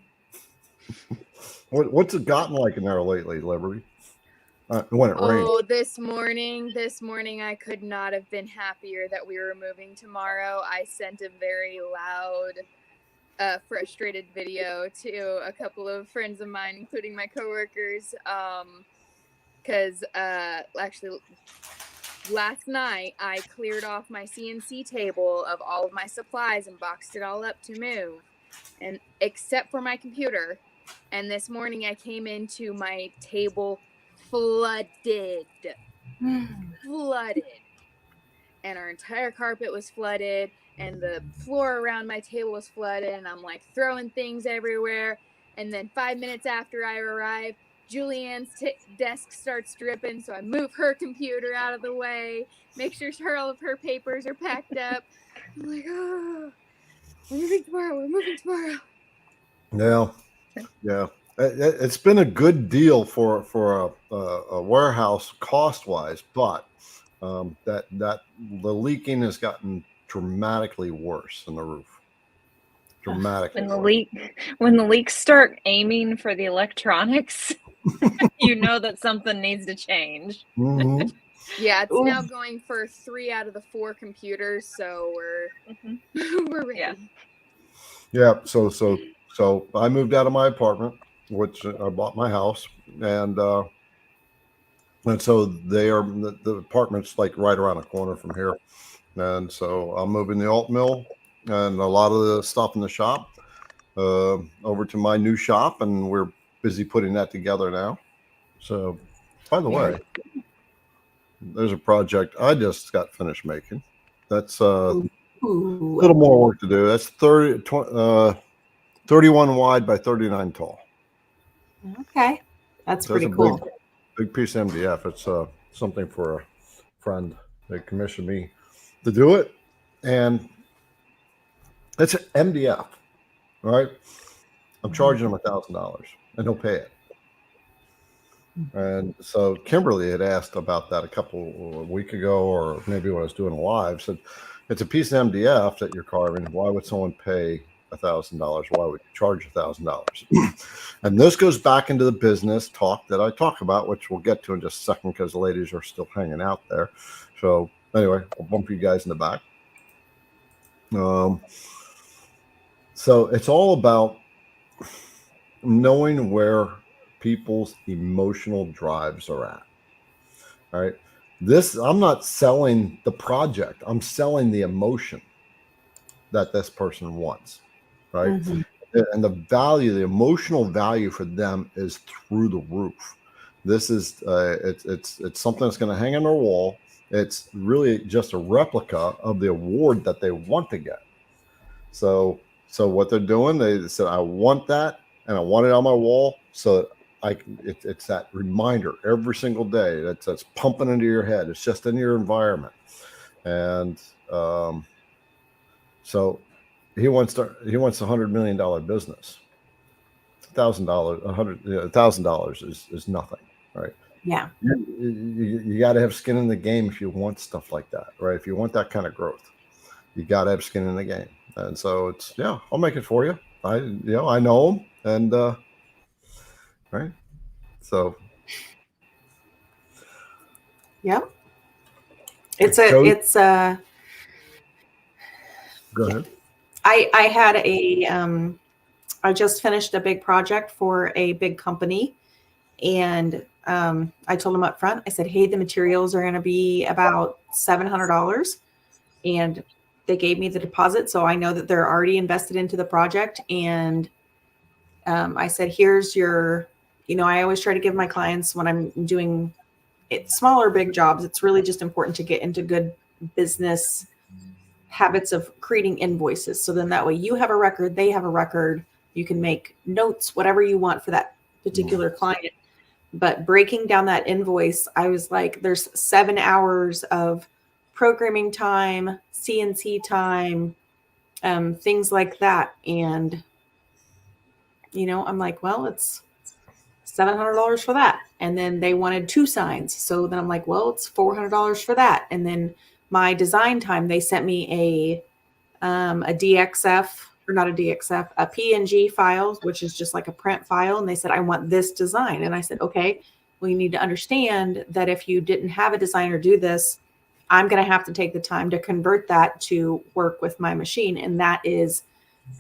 [SPEAKER 1] What's it gotten like in there lately, Liberty? When it rains.
[SPEAKER 4] Oh, this morning I could not have been happier that we were moving tomorrow. I sent a very loud, frustrated video to a couple of friends of mine, including my coworkers, because actually last night I cleared off my CNC table of all of my supplies and boxed it all up to move, and except for my computer. And this morning I came into my table flooded, and our entire carpet was flooded, and the floor around my table was flooded, and I'm like throwing things everywhere. And then 5 minutes after I arrive, Julianne's desk starts dripping, so I move her computer out of the way, make sure all of her papers are packed up. I'm like, oh, we're moving tomorrow.
[SPEAKER 1] Yeah. It's been a good deal for a warehouse cost-wise, but that the leaking has gotten dramatically worse in the roof. Dramatically.
[SPEAKER 3] When the leaks start aiming for the electronics, you know that something needs to change.
[SPEAKER 1] Mm-hmm.
[SPEAKER 4] Yeah, it's now going for 3 out of the 4 computers, so we're ready.
[SPEAKER 1] Yeah. So I moved out of my apartment, which I bought my house, and so the apartment's like right around the corner from here, and so I'm moving the alt mill and a lot of the stuff in the shop over to my new shop, and we're busy putting that together now. So, by the way, there's a project I just got finished making. That's a little more work to do. That's 31 wide by 39 tall.
[SPEAKER 2] Okay, that's pretty cool.
[SPEAKER 1] Big piece of MDF. It's something for a friend. They commissioned me to do it, and it's MDF. All right, I'm charging them $1,000, and he'll pay it. And so Kimberly had asked about that a week ago, or maybe when I was doing a live. Said it's a piece of MDF that you're carving. Why would someone pay $1,000? Why would you charge $1,000? And this goes back into the business talk that I talk about, which we'll get to in just a second because the ladies are still hanging out there. So Anyway, I'll bump you guys in the back. So it's all about knowing where people's emotional drives are at. All right. I'm not selling the project. I'm selling the emotion that this person wants. Right.
[SPEAKER 2] Mm-hmm.
[SPEAKER 1] And the emotional value for them is through the roof. This is it's something that's going to hang on their wall. It's really just a replica of the award that they want to get. So what they're doing, they said, I want that, and I want it on my wall. So it's that reminder every single day that's pumping into your head. It's just in your environment, and so he wants $100 million business. $1,000 is nothing, right?
[SPEAKER 2] Yeah.
[SPEAKER 1] You got to have skin in the game if you want stuff like that, right? If you want that kind of growth, you got to have skin in the game. And so it's, I'll make it for you. I know them, and right. So
[SPEAKER 2] Yep.
[SPEAKER 1] Go ahead.
[SPEAKER 2] I had I just finished a big project for a big company, and I told them up front, I said, hey, the materials are going to be about $700, and they gave me the deposit. So I know that they're already invested into the project. And I said, here's your, I always try to give my clients, when I'm doing smaller, big jobs, it's really just important to get into good business habits of creating invoices. So then that way you have a record, they have a record, you can make notes, whatever you want for that particular client. But breaking down that invoice, I was like, there's 7 hours of programming time, CNC time, things like that. And, I'm like, well, it's $700 for that. And then they wanted 2 signs. So then I'm like, well, it's $400 for that. And then my design time, they sent me a DXF, or not a DXF, a PNG file, which is just like a print file. And they said, I want this design. And I said, okay, well, you need to understand that if you didn't have a designer do this, I'm going to have to take the time to convert that to work with my machine. And that is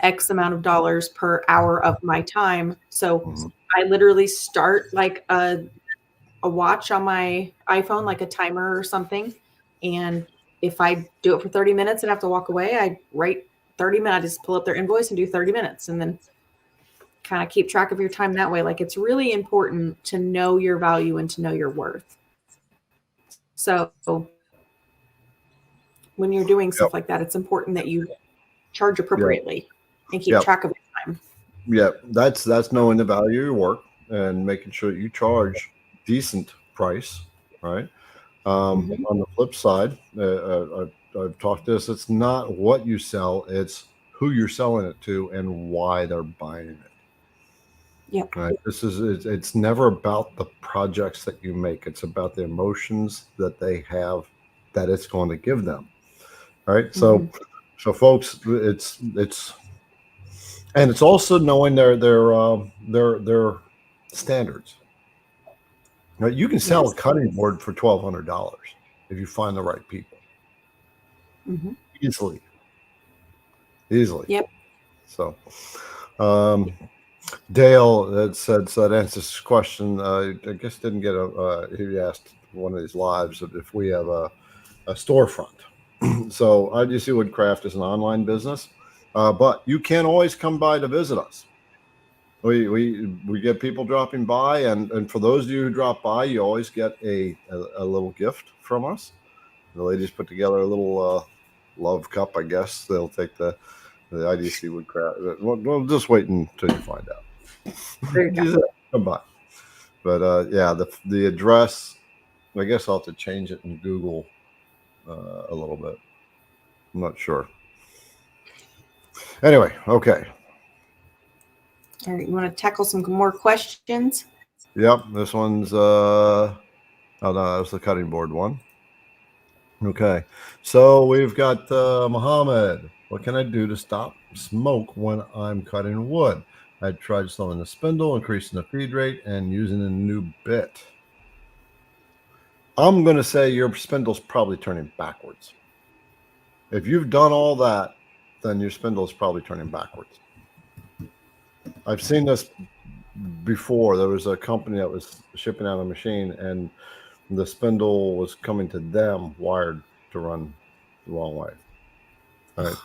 [SPEAKER 2] X amount of dollars per hour of my time. So I literally start like a watch on my iPhone, like a timer or something. And if I do it for 30 minutes and have to walk away, I write 30 minutes. I just pull up their invoice and do 30 minutes, and then kind of keep track of your time that way. Like, it's really important to know your value and to know your worth. So when you're doing stuff like that, it's important that you charge appropriately and keep track of your time.
[SPEAKER 1] Yeah, that's knowing the value of your work and making sure that you charge decent price, right? On the flip side, I've talked this. It's not what you sell; it's who you're selling it to and why they're buying it.
[SPEAKER 2] Yeah.
[SPEAKER 1] Right. It's never about the projects that you make. It's about the emotions that they have that it's going to give them. Right. So folks, it's and it's also knowing their standards. Now, you can sell a cutting board for $1,200 if you find the right people. Easily. Yep. So, Dale had said, so that answers this question. I guess didn't get he asked one of these lives if we have a storefront. So IGC Woodcraft is an online business, but you can always come by to visit us. We get people dropping by, and for those of you who drop by, you always get a little gift from us. The ladies put together a little love cup, I guess. They'll take the IDC Woodcraft. We'll just wait until you find out.
[SPEAKER 2] There you go.
[SPEAKER 1] Come by. But the address, I guess I'll have to change it in Google a little bit. I'm not sure. Anyway, okay.
[SPEAKER 2] All right, you want to tackle some more questions?
[SPEAKER 1] Yep, this one's oh no, that was the cutting board one. Okay, so we've got Muhammad. What can I do to stop smoke when I'm cutting wood? I tried slowing the spindle, increasing the feed rate, and using a new bit. I'm going to say your spindle's probably turning backwards. If you've done all that, then your spindle is probably turning backwards. I've seen this before. There was a company that was shipping out a machine, and the spindle was coming to them wired to run the wrong way. All right.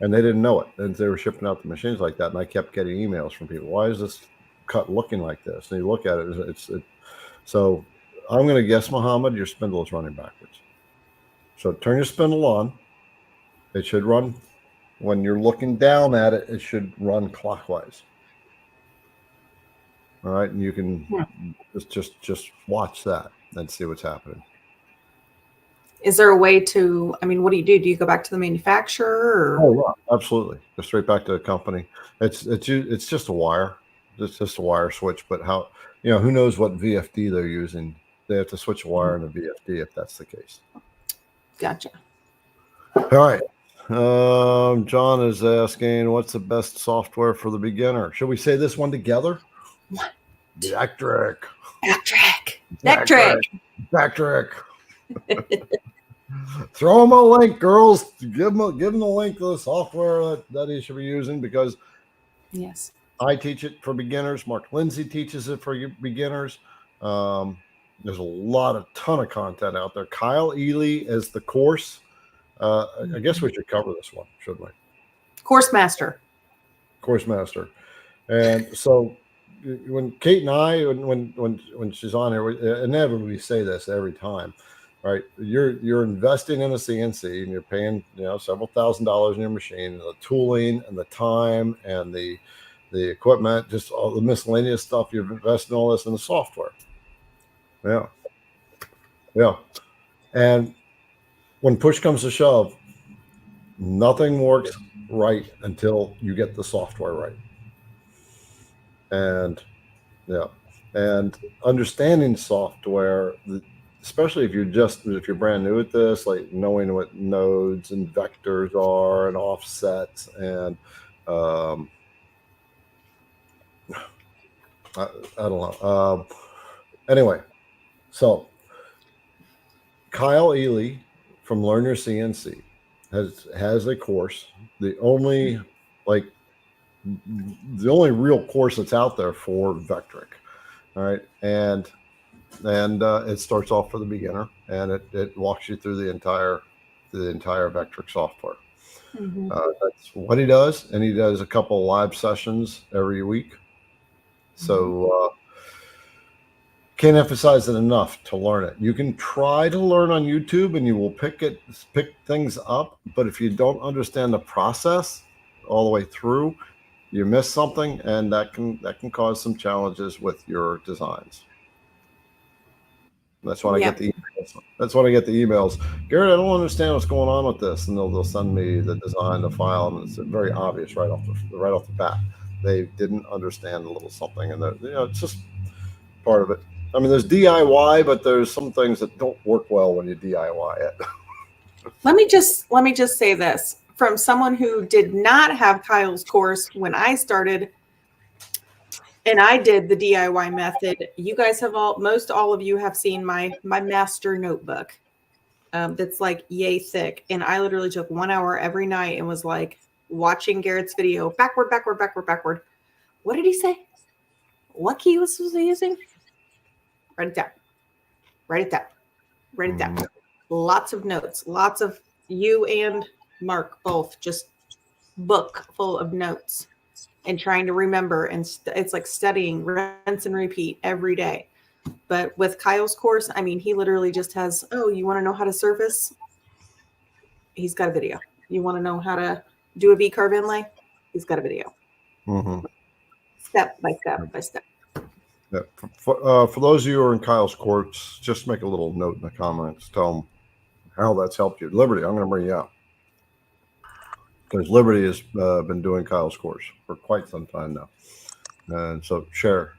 [SPEAKER 1] And they didn't know it. And they were shipping out the machines like that. And I kept getting emails from people. Why is this cut looking like this? And you look at it, so I'm going to guess, Muhammad, your spindle is running backwards. So turn your spindle on. It should run, when you're looking down at it, it should run clockwise. All right. And you can just watch that and see what's happening.
[SPEAKER 2] Is there a way to, I mean, what do? Do you go back to the manufacturer? Or?
[SPEAKER 1] Oh, yeah, absolutely. Go straight back to the company. It's just a wire. It's just a wire switch. But how, who knows what VFD they're using? They have to switch a wire in a VFD if that's the case.
[SPEAKER 2] Gotcha.
[SPEAKER 1] All right. John is asking, what's the best software for the beginner? Should we say this one together?
[SPEAKER 2] What?
[SPEAKER 1] VECTRIC.
[SPEAKER 2] VECTRIC.
[SPEAKER 1] Throw them a link, girls. Give them the link to the software that he should be using, because
[SPEAKER 2] yes,
[SPEAKER 1] I teach it for beginners. Mark Lindsay teaches it for beginners. There's a ton of content out there. Kyle Ely is the course. I guess we should cover this one, shouldn't we?
[SPEAKER 2] Course master.
[SPEAKER 1] And so when Kate and I, when she's on here, we inevitably say this every time, right? You're investing in a CNC and you're paying, several $1,000s in your machine, and the tooling and the time and the equipment, just all the miscellaneous stuff. You're investing all this in the software. Yeah. And when push comes to shove, nothing works right until you get the software right. And understanding software, especially if you're brand new at this, like knowing what nodes and vectors are and offsets and I don't know. Anyway, so Kyle Ely from Learn Your CNC has a course. The only real course that's out there for VECTRIC. All right, and it starts off for the beginner, and it walks you through the entire VECTRIC software.
[SPEAKER 2] Mm-hmm.
[SPEAKER 1] That's what he does, and he does a couple of live sessions every week. So can't emphasize it enough to learn it. You can try to learn on YouTube, and you will pick things up, but if you don't understand the process all the way through, you miss something, and that can cause some challenges with your designs. That's when I get the emails. That's when I get the emails. Garrett, I don't understand what's going on with this, and they'll send me the design, the file, and it's very obvious right off the bat. They didn't understand a little something, and it's just part of it. I mean, there's DIY, but there's some things that don't work well when you DIY it.
[SPEAKER 2] Let me just say this from someone who did not have Kyle's course when I started, and I did the DIY method. You guys have most all of you have seen my master notebook that's like yay thick, and I literally took 1 hour every night and was like watching Garrett's video backward. What did he say? What key was he using? Write it down. Lots of notes, lots of you and Mark both, just book full of notes and trying to remember. And it's like studying, rinse and repeat every day. But with Kyle's course, I mean, he literally just has, you want to know how to surface? He's got a video. You want to know how to do a V-carve inlay? He's got a video.
[SPEAKER 1] Mm-hmm.
[SPEAKER 2] Step by step.
[SPEAKER 1] Yeah. For those of you who are in Kyle's course, just make a little note in the comments. Tell them how that's helped you. Liberty, I'm going to bring you out, because Liberty has been doing Kyle's course for quite some time now. And so share.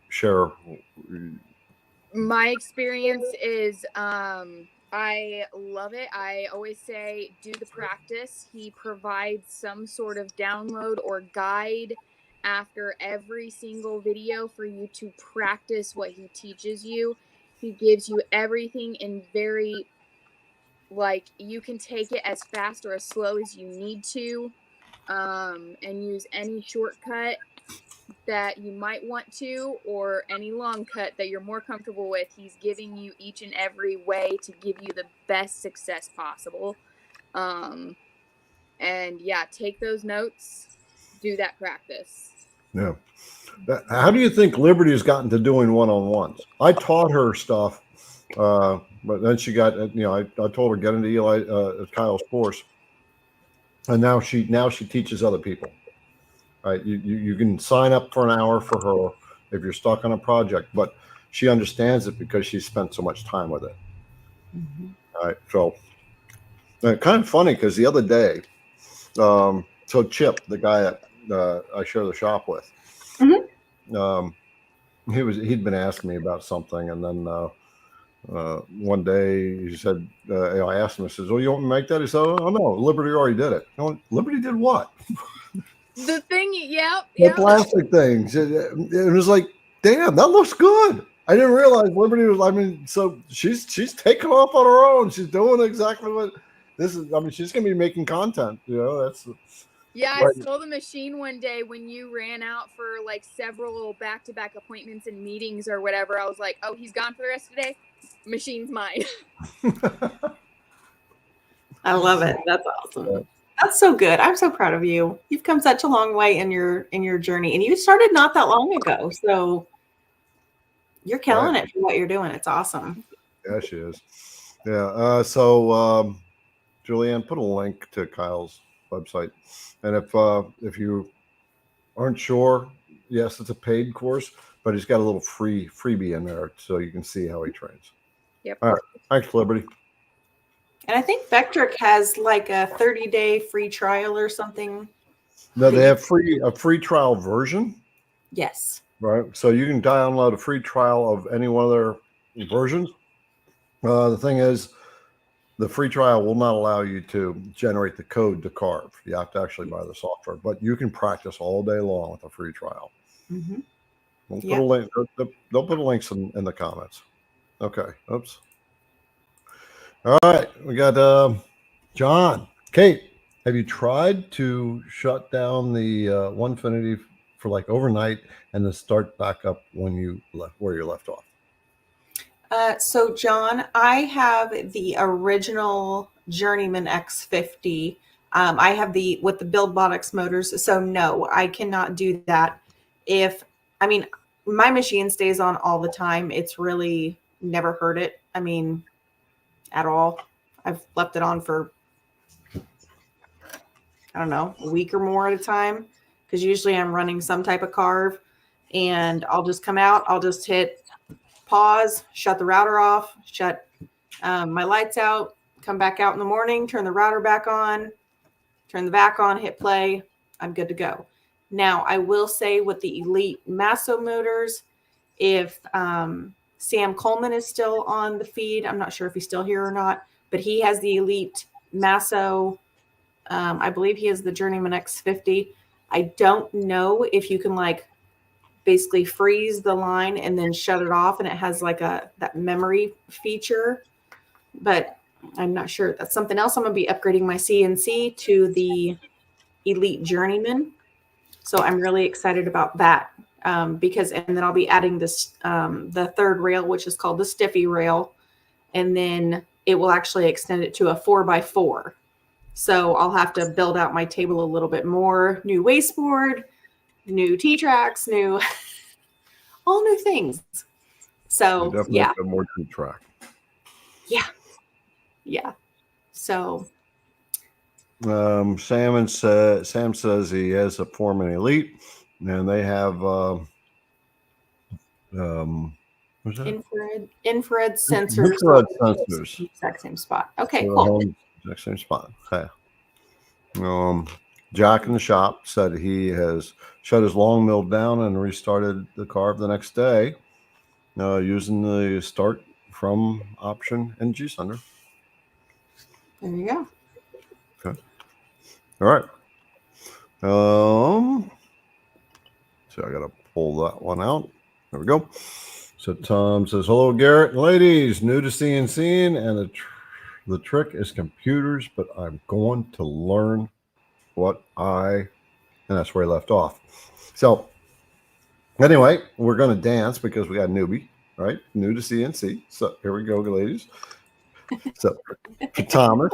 [SPEAKER 4] My experience is I love it. I always say do the practice. He provides some sort of download or guide after every single video for you to practice what he teaches you. He gives you everything in very, like, you can take it as fast or as slow as you need to, and use any shortcut that you might want to, or any long cut that you're more comfortable with. He's giving you each and every way to give you the best success possible. And yeah, take those notes, do that practice.
[SPEAKER 1] Yeah. How do you think Liberty has gotten to doing one-on-ones? I taught her stuff, but then she got, I told her get into Kyle's course, and now she teaches other people. Right? You can sign up for an hour for her if you're stuck on a project, but she understands it because she spent so much time with it.
[SPEAKER 2] Mm-hmm.
[SPEAKER 1] All right. So kind of funny because the other day, so Chip, the guy that I share the shop with, he'd been asking me about something, and then one day he said, I asked him, I says, "Oh, you want me to make that?" He said, "Oh no, Liberty already did it." I went, Liberty did what?
[SPEAKER 4] The thing,
[SPEAKER 1] The plastic things. It was like, damn, that looks good. I didn't realize Liberty was. I mean, so she's taking off on her own. She's doing exactly what this is. I mean, she's gonna be making content. That's.
[SPEAKER 4] Yeah,
[SPEAKER 1] right.
[SPEAKER 4] I saw the machine one day when you ran out for like several back-to-back appointments and meetings or whatever. I was like, oh, he's gone for the rest of the day. Machine's mine.
[SPEAKER 2] I love it. That's awesome. That's so good. I'm so proud of you. You've come such a long way in your journey, and you started not that long ago. So you're killing it for what you're doing. It's awesome.
[SPEAKER 1] Yeah, she is. Yeah. So Julianne, put a link to Kyle's website, and if you aren't sure, yes, it's a paid course, but he's got a little freebie in there so you can see how he trains.
[SPEAKER 4] Yep.
[SPEAKER 1] All right. Thanks, Liberty.
[SPEAKER 2] And I think VECTRIC has like a 30-day free trial or something.
[SPEAKER 1] No, they have a free trial version.
[SPEAKER 2] Yes.
[SPEAKER 1] Right. So you can download a free trial of any one of their versions. The thing is, the free trial will not allow you to generate the code to carve. You have to actually buy the software, but you can practice all day long with a free trial.
[SPEAKER 2] Mm-hmm.
[SPEAKER 1] We'll put a link. They'll put links in the comments. Okay. Oops. All right. We got John. Kate, have you tried to shut down the Onefinity for like overnight and then start back up when you left where you left off?
[SPEAKER 2] So John, I have the original Journeyman X50. I have with the BuildBotics motors. So no, I cannot do that. My machine stays on all the time. It's really never hurt it. I mean, at all. I've left it on for, I don't know, a week or more at a time. Because usually I'm running some type of carve, and I'll just come out. I'll just hit pause, shut the router off, shut my lights out, come back out in the morning, turn the router back on, turn the vac on, hit play. I'm good to go. Now, I will say with the Elite Masso motors, if Sam Coleman is still on the feed, I'm not sure if he's still here or not, but he has the Elite Masso. I believe he has the Journeyman X50. I don't know if you can like basically freeze the line and then shut it off, and it has like that memory feature, but I'm not sure. That's something else. I'm going to be upgrading my CNC to the Elite Journeyman. So I'm really excited about that and then I'll be adding this, the third rail, which is called the Stiffy rail. And then it will actually extend it to a 4x4. So I'll have to build out my table a little bit more, new wasteboard, new T-tracks, all new things. So
[SPEAKER 1] definitely
[SPEAKER 2] yeah,
[SPEAKER 1] more T-track.
[SPEAKER 2] Yeah. So
[SPEAKER 1] Sam says he has a Foreman Elite, and they have what's that?
[SPEAKER 2] infrared sensors.
[SPEAKER 1] Infrared sensors.
[SPEAKER 2] Exact same spot. Okay,
[SPEAKER 1] So
[SPEAKER 2] cool.
[SPEAKER 1] Exact same spot. Okay. Jack in the shop said he has shut his long mill down and restarted the carve the next day using the start from option and G Sender.
[SPEAKER 2] There you go.
[SPEAKER 1] Okay. All right. So I got to pull that one out. There we go. So Tom says, hello, Garrett. Ladies, new to CNC, and the trick is computers, but I'm going to learn and that's where he left off. So anyway, we're going to dance because we got a newbie, right? New to CNC. So here we go, ladies. So for Thomas.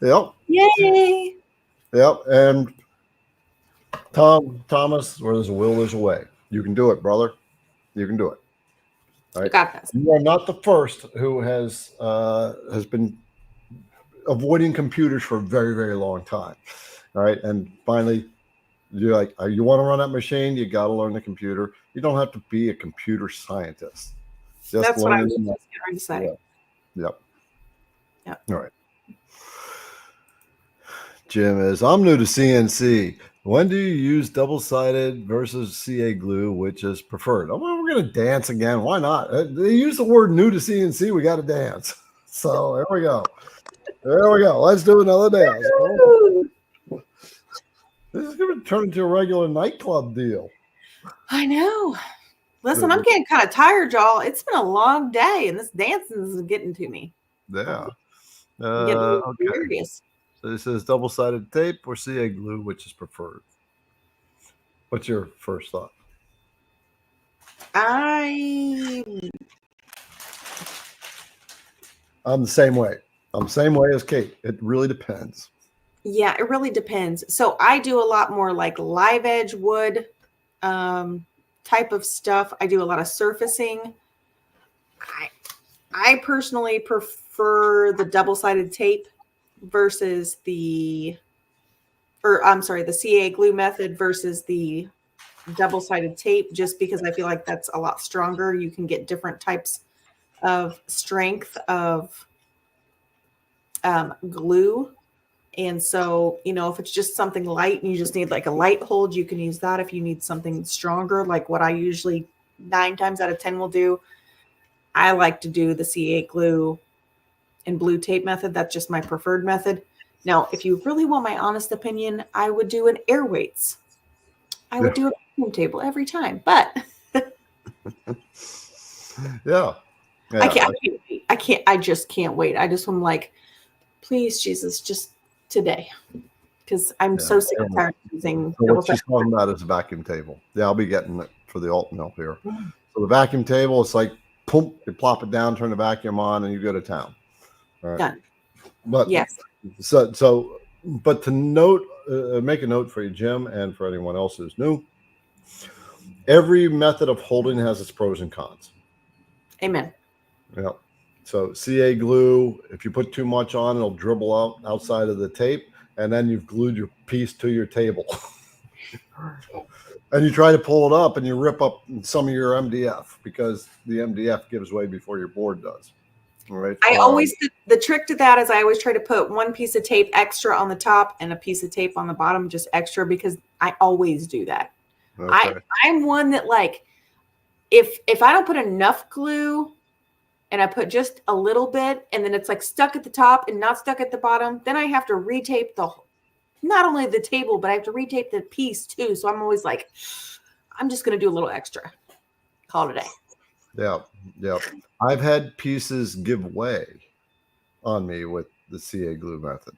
[SPEAKER 1] Yep.
[SPEAKER 2] Yay!
[SPEAKER 1] Yep. And Thomas, where there's a will, there's a way. You can do it, brother. You can do it. All right.
[SPEAKER 2] You got this.
[SPEAKER 1] You are not the first who has been avoiding computers for a very, very long time. All right. And finally, you're like, you want to run that machine? You got to learn the computer. You don't have to be a computer scientist. Just
[SPEAKER 2] That's what I was
[SPEAKER 1] learn
[SPEAKER 2] just going to say.
[SPEAKER 1] Yep.
[SPEAKER 2] Yep.
[SPEAKER 1] All right. Jim is, I'm new to CNC. When do you use double-sided versus CA glue, which is preferred? Oh, well, we're going to dance again. Why not? They use the word new to CNC. We got to dance. So there we go. There we go. Let's do another dance. This is going to turn into a regular nightclub deal.
[SPEAKER 2] I know. Listen, I'm getting kind of tired, y'all. It's been a long day, and this dancing is getting to me.
[SPEAKER 1] Yeah.
[SPEAKER 2] I'm getting a little
[SPEAKER 1] Okay.
[SPEAKER 2] furious.
[SPEAKER 1] So this says double-sided tape or CA glue, which is preferred. What's your first thought?
[SPEAKER 2] I'm
[SPEAKER 1] I'm the same way. I'm the same way as Kate. It really depends.
[SPEAKER 2] Yeah, it really depends. So I do a lot more like live edge wood type of stuff. I do a lot of surfacing. I personally prefer the double-sided tape versus the CA glue method versus the double-sided tape, just because I feel like that's a lot stronger. You can get different types of strength of glue. And so, if it's just something light and you just need like a light hold, you can use that. If you need something stronger, like what I usually 9 times out of 10 will do, I like to do the CA glue and blue tape method. That's just my preferred method. Now, if you really want my honest opinion, I would do an air weights. I would do a vacuum table every time, but
[SPEAKER 1] Yeah.
[SPEAKER 2] I can't wait. I just can't wait. I just am like, please, Jesus, just today. Because I'm so sick and tired of using
[SPEAKER 1] So what she's talking about is a vacuum table. Yeah, I'll be getting it for the alt mill here. So the vacuum table, it's like, boom, you plop it down, turn the vacuum on, and you go to town. All right.
[SPEAKER 2] Done.
[SPEAKER 1] But
[SPEAKER 2] Yes.
[SPEAKER 1] But to note, make a note for you, Jim, and for anyone else who's new. Every method of holding has its pros and cons.
[SPEAKER 2] Amen.
[SPEAKER 1] Yeah. So CA glue, if you put too much on, it'll dribble out outside of the tape, and then you've glued your piece to your table. And you try to pull it up, and you rip up some of your MDF because the MDF gives way before your board does. All right.
[SPEAKER 2] I always, the trick to that is I always try to put one piece of tape extra on the top and a piece of tape on the bottom, just extra, because I always do that.
[SPEAKER 1] Okay.
[SPEAKER 2] I'm one that, like, if I don't put enough glue and I put just a little bit and then it's like stuck at the top and not stuck at the bottom, then I have to retape not only the table, but I have to retape the piece too. So I'm always like, I'm just going to do a little extra. Call it a day.
[SPEAKER 1] Yeah. Yeah. I've had pieces give way on me with the CA glue method.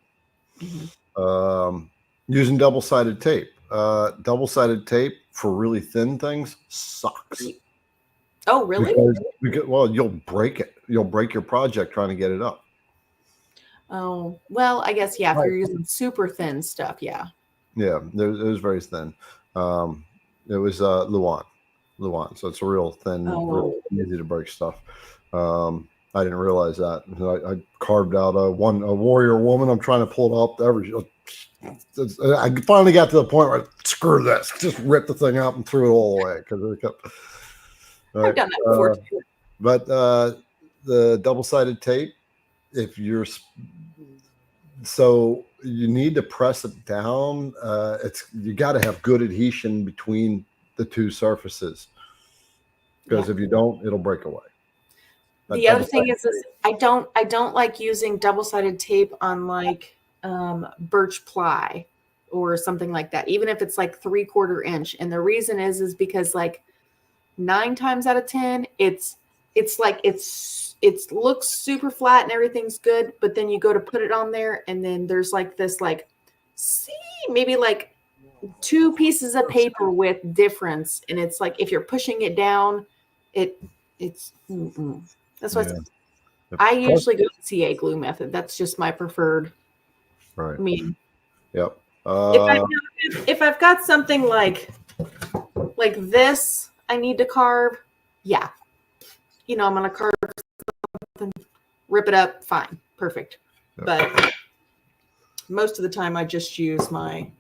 [SPEAKER 2] Mm-hmm.
[SPEAKER 1] Using double-sided tape. Double-sided tape for really thin things sucks.
[SPEAKER 2] Oh, really?
[SPEAKER 1] Well, you'll break it. You'll break your project trying to get it up.
[SPEAKER 2] Oh, well, I guess, yeah, if
[SPEAKER 1] Right.
[SPEAKER 2] you're using super thin stuff, yeah.
[SPEAKER 1] Yeah, it was very thin. It was Luan. So it's a real thin, real easy to break stuff. I didn't realize that. I carved out a warrior woman. I'm trying to pull it up. I finally got to the point where screw this, just ripped the thing out and threw it all away because it kept.
[SPEAKER 2] I've done that before too.
[SPEAKER 1] But the double-sided tape, if you're so you need to press it down. You got to have good adhesion between the two surfaces, because if you don't, it'll break away.
[SPEAKER 2] The other thing is I don't like using double-sided tape on like birch ply or something like that, even if it's like 3/4 inch. And the reason is because like 9 times out of 10, it's like it looks super flat and everything's good, but then you go to put it on there and then there's like this like maybe like 2 pieces of paper with difference, and it's like if you're pushing it down, it's that's why I usually go to CA glue method. That's just my preferred.
[SPEAKER 1] Right.
[SPEAKER 2] I mean,
[SPEAKER 1] Yep.
[SPEAKER 2] if I've got something like this I need to carve, yeah, you know, I'm gonna carve something, rip it up, fine, perfect.
[SPEAKER 1] Yep.
[SPEAKER 2] But most of the time I just use my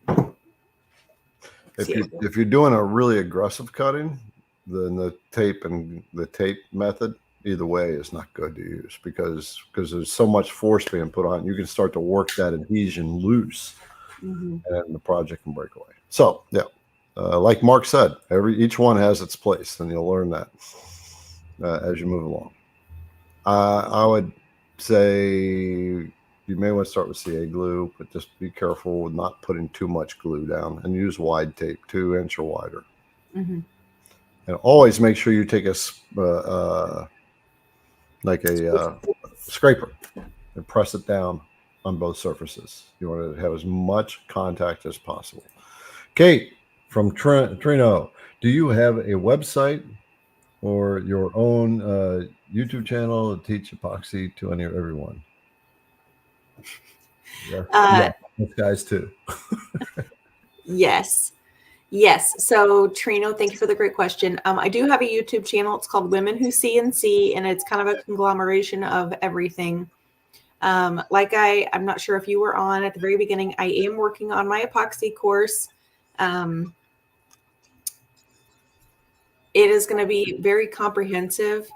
[SPEAKER 1] if you're doing a really aggressive cutting, then the tape method either way is not good to use because there's so much force being put on. You can start to work that adhesion loose, and the project can break away. So yeah, like Mark said, each one has its place, and you'll learn that as you move along. I would say you may want to start with CA glue, but just be careful with not putting too much glue down, and use wide tape, 2 inch or wider. And always make sure you take a scraper and press it down on both surfaces. You want to have as much contact as possible. Kate from Trino, do you have a website or your own YouTube channel to teach epoxy to everyone? Yeah, those guys too.
[SPEAKER 2] Yes. So Trino, thank you for the great question. I do have a YouTube channel. It's called Women Who CNC, and it's kind of a conglomeration of everything. I'm not sure if you were on at the very beginning. I am working on my epoxy course. It is going to be very comprehensive,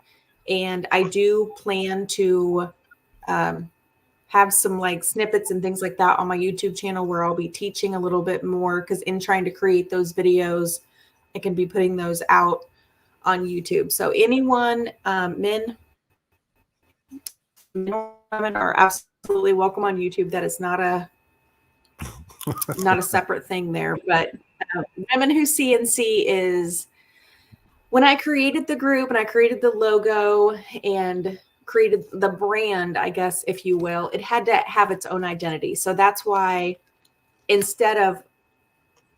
[SPEAKER 2] and I do plan to have some like snippets and things like that on my YouTube channel where I'll be teaching a little bit more, because in trying to create those videos, I can be putting those out on YouTube. So anyone, men or women, are absolutely welcome on YouTube. That is not a separate thing there. But Women Who CNC is when I created the group and I created the logo and created the brand, I guess, if you will, it had to have its own identity. So that's why instead of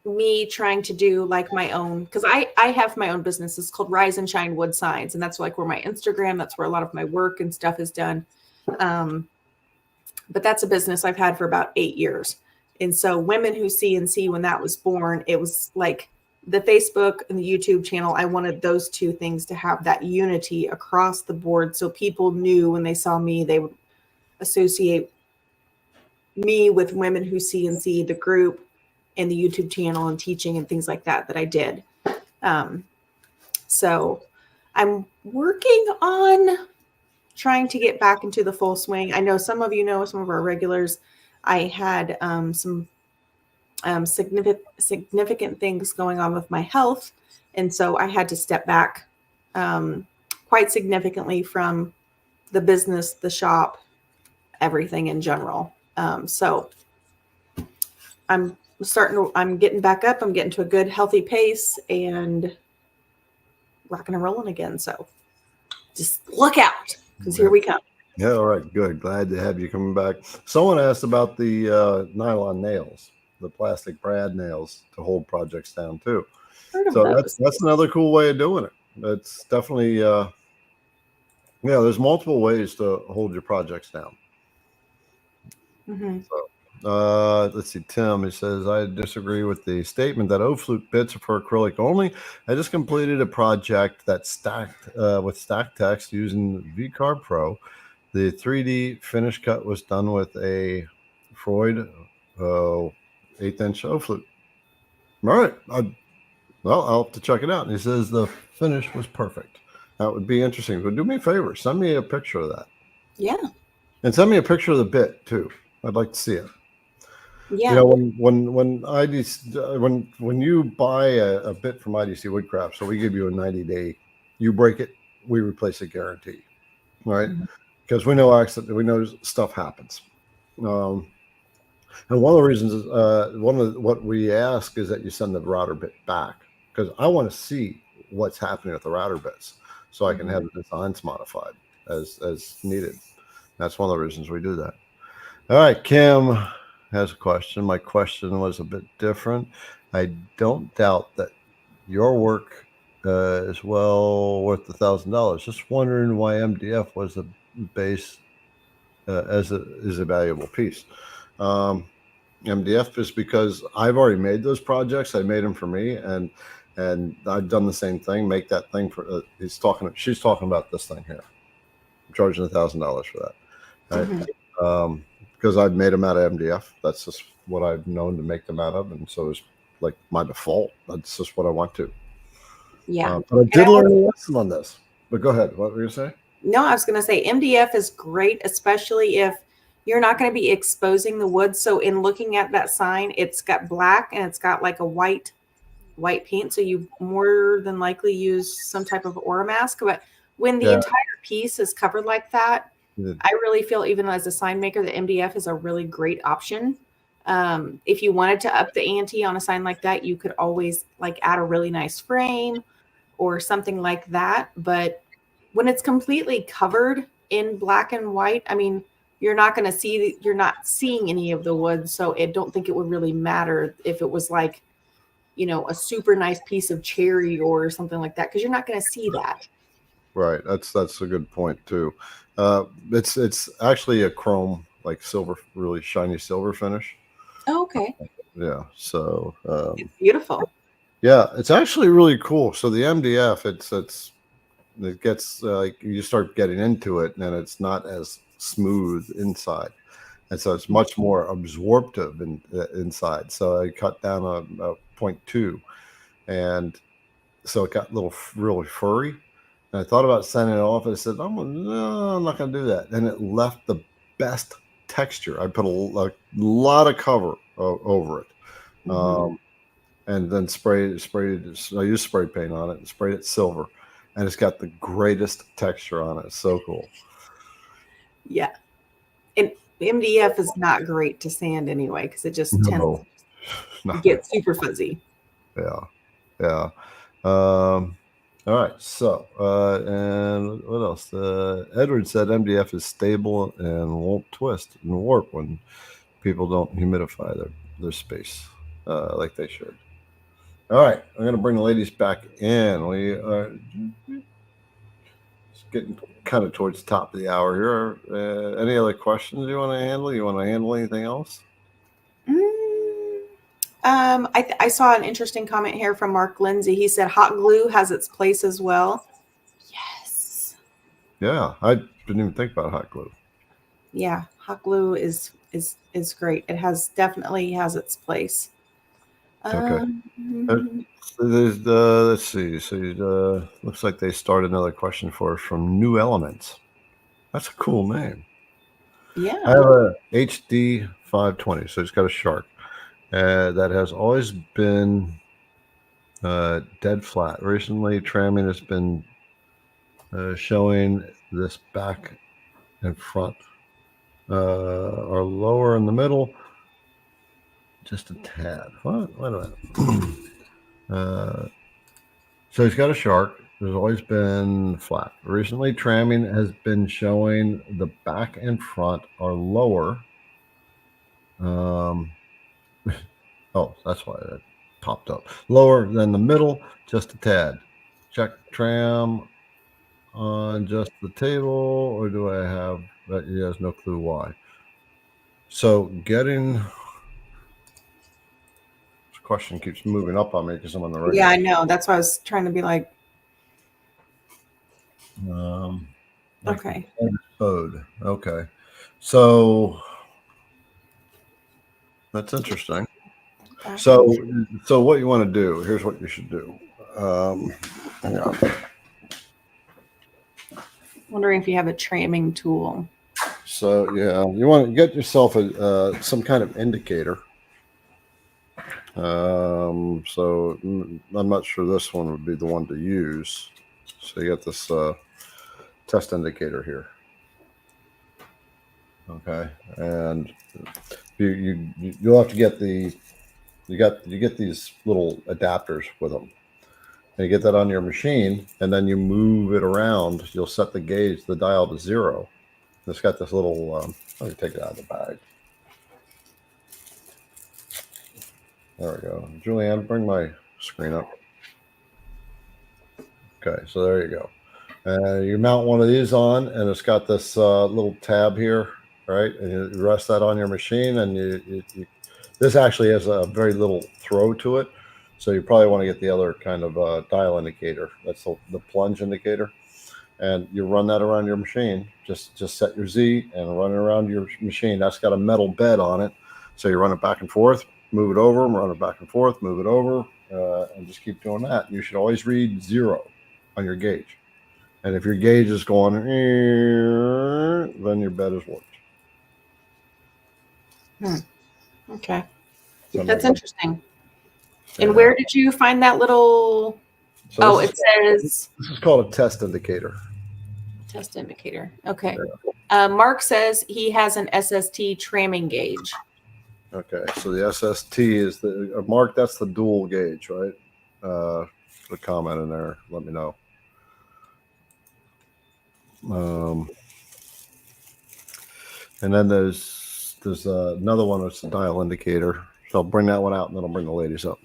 [SPEAKER 2] me trying to do like my own, because I have my own business. It's called Rise and Shine Wood Signs. And that's like where my Instagram, that's where a lot of my work and stuff is done. But that's a business I've had for about 8 years. And so Women Who CNC, when that was born, it was like the Facebook and the YouTube channel. I wanted those two things to have that unity across the board. So people knew when they saw me, they would associate me with Women Who CNC, the group, and the YouTube channel and teaching and things like that I did. So I'm working on trying to get back into the full swing. I know some of you know, some of our regulars, I had some significant things going on with my health. And so I had to step back quite significantly from the business, the shop, everything in general. So I'm getting back up. I'm getting to a good, healthy pace and rocking and rolling again. So just look out, because here we come.
[SPEAKER 1] Yeah, all right, good. Glad to have you coming back. Someone asked about the nylon nails, the plastic brad nails to hold projects down too. So that's another cool way of doing it. It's definitely, there's multiple ways to hold your projects down. So, let's see, Tim, he says, I disagree with the statement that O-flute bits are for acrylic only. I just completed a project that stacked with stack text using VCarb Pro. The 3D finish cut was done with a Freud 1/8 inch O-flute. All right. I'll have to check it out. And he says the finish was perfect. That would be interesting. But do me a favor, send me a picture of that.
[SPEAKER 2] Yeah. And
[SPEAKER 1] send me a picture of the bit too. I'd like to see it.
[SPEAKER 2] Yeah.
[SPEAKER 1] You know, when you buy a bit from IDC Woodcraft, so we give you a 90-day, you break it, we replace it guarantee. Right? Because we know stuff happens. And one of the reasons is what we ask is that you send the router bit back, because I want to see what's happening with the router bits, so I can have the designs modified as needed. That's one of the reasons we do that. All right, Kim has a question. My question was a bit different. I don't doubt that your work is well worth $1,000. Just wondering why MDF was the base is a valuable piece. MDF is because I've already made those projects. I made them for me, and I've done the same thing. Make that thing for. She's talking about this thing here. I'm charging $1,000 for that. Right? Because I've made them out of MDF. That's just what I've known to make them out of, and so it's like my default. That's just what I want to.
[SPEAKER 2] Yeah.
[SPEAKER 1] But I did learn a lesson on this. But go ahead. What were you saying?
[SPEAKER 2] No, I was going to say MDF is great, especially if you're not going to be exposing the wood. So in looking at that sign, it's got black and it's got like a white paint. So you more than likely use some type of aura mask. But when the entire piece is covered like that, I really feel, even as a sign maker, the MDF is a really great option. If you wanted to up the ante on a sign like that, you could always like add a really nice frame or something like that. But when it's completely covered in black and white, I mean, you're not seeing any of the wood. So I don't think it would really matter if it was like, you know, a super nice piece of cherry or something like that, because you're not going to see that.
[SPEAKER 1] Right. That's a good point too. It's actually a chrome, like silver, really shiny silver finish.
[SPEAKER 2] Oh, okay.
[SPEAKER 1] Yeah. So
[SPEAKER 2] It's beautiful.
[SPEAKER 1] yeah, it's actually really cool. So the MDF, it gets like you start getting into it, and it's not as smooth inside, and so it's much more absorptive inside. So I cut down a 0.2, and so it got really furry. And I thought about sending it off. I said, no, I'm not going to do that. And it left the best texture. I put a lot of cover over it. And then sprayed. I used spray paint on it and sprayed it silver. And it's got the greatest texture on it. It's so cool.
[SPEAKER 2] Yeah. And MDF is not great to sand anyway, because it just tends to get super fuzzy.
[SPEAKER 1] Yeah. All right, so and what else? Edward said MDF is stable and won't twist and warp when people don't humidify their space like they should. All right, I'm going to bring the ladies back in. We are getting kind of towards the top of the hour here. Any other questions you want to handle? You want to handle anything else?
[SPEAKER 2] I saw an interesting comment here from Mark Lindsay. He said hot glue has its place as well. Yes.
[SPEAKER 1] Yeah, I didn't even think about hot glue.
[SPEAKER 2] Yeah, hot glue is great. It definitely has its place.
[SPEAKER 1] Okay. Let's see. So looks like they started another question for us from New Elements. That's a cool name.
[SPEAKER 2] Yeah.
[SPEAKER 1] I have a HD 520, so it's got a shark. That has always been dead flat. Recently, tramming has been showing this back and front are lower in the middle, just a tad. What? Wait a minute. So he's got a shark. There's always been flat. Recently, tramming has been showing the back and front are lower. Oh, that's why that popped up. Lower than the middle, just a tad. Check tram on just the table, or do I have that? He has no clue why. So getting this question keeps moving up on me because I'm on the right.
[SPEAKER 2] Yeah, I know. That's why I was trying to be like. Okay.
[SPEAKER 1] Code. Okay. So that's interesting. So what you want to do, here's what you should do. Hang on.
[SPEAKER 2] Wondering if you have a tramming tool.
[SPEAKER 1] So yeah, you want to get yourself some kind of indicator. So I'm not sure this one would be the one to use. So you got this test indicator here. Okay, and You'll have to get you get these little adapters with them. And you get that on your machine, and then you move it around. You'll set the gauge, the dial to 0. It's got this little. Let me take it out of the bag. There we go. Julianne, bring my screen up. Okay, so there you go. You mount one of these on, and it's got this little tab here, right? And you rest that on your machine, and this actually has a very little throw to it. So you probably want to get the other kind of dial indicator. That's the plunge indicator. And you run that around your machine. Just set your Z and run it around your machine. That's got a metal bed on it. So you run it back and forth, move it over, run it back and forth, move it over, and just keep doing that. You should always read 0 on your gauge. And if your gauge is going, then your bed is worked.
[SPEAKER 2] Okay.
[SPEAKER 1] So
[SPEAKER 2] That's interesting. And where did you find that little?
[SPEAKER 1] So
[SPEAKER 2] it says.
[SPEAKER 1] This is called a test indicator.
[SPEAKER 2] Test indicator. Okay. Mark says he has an SST tramming gauge.
[SPEAKER 1] Okay, so the SST is the Mark. That's the dual gauge, right? Put a comment in there. Let me know. And then there's another one that's a dial indicator. So I'll bring that one out, and then I'll bring the ladies up.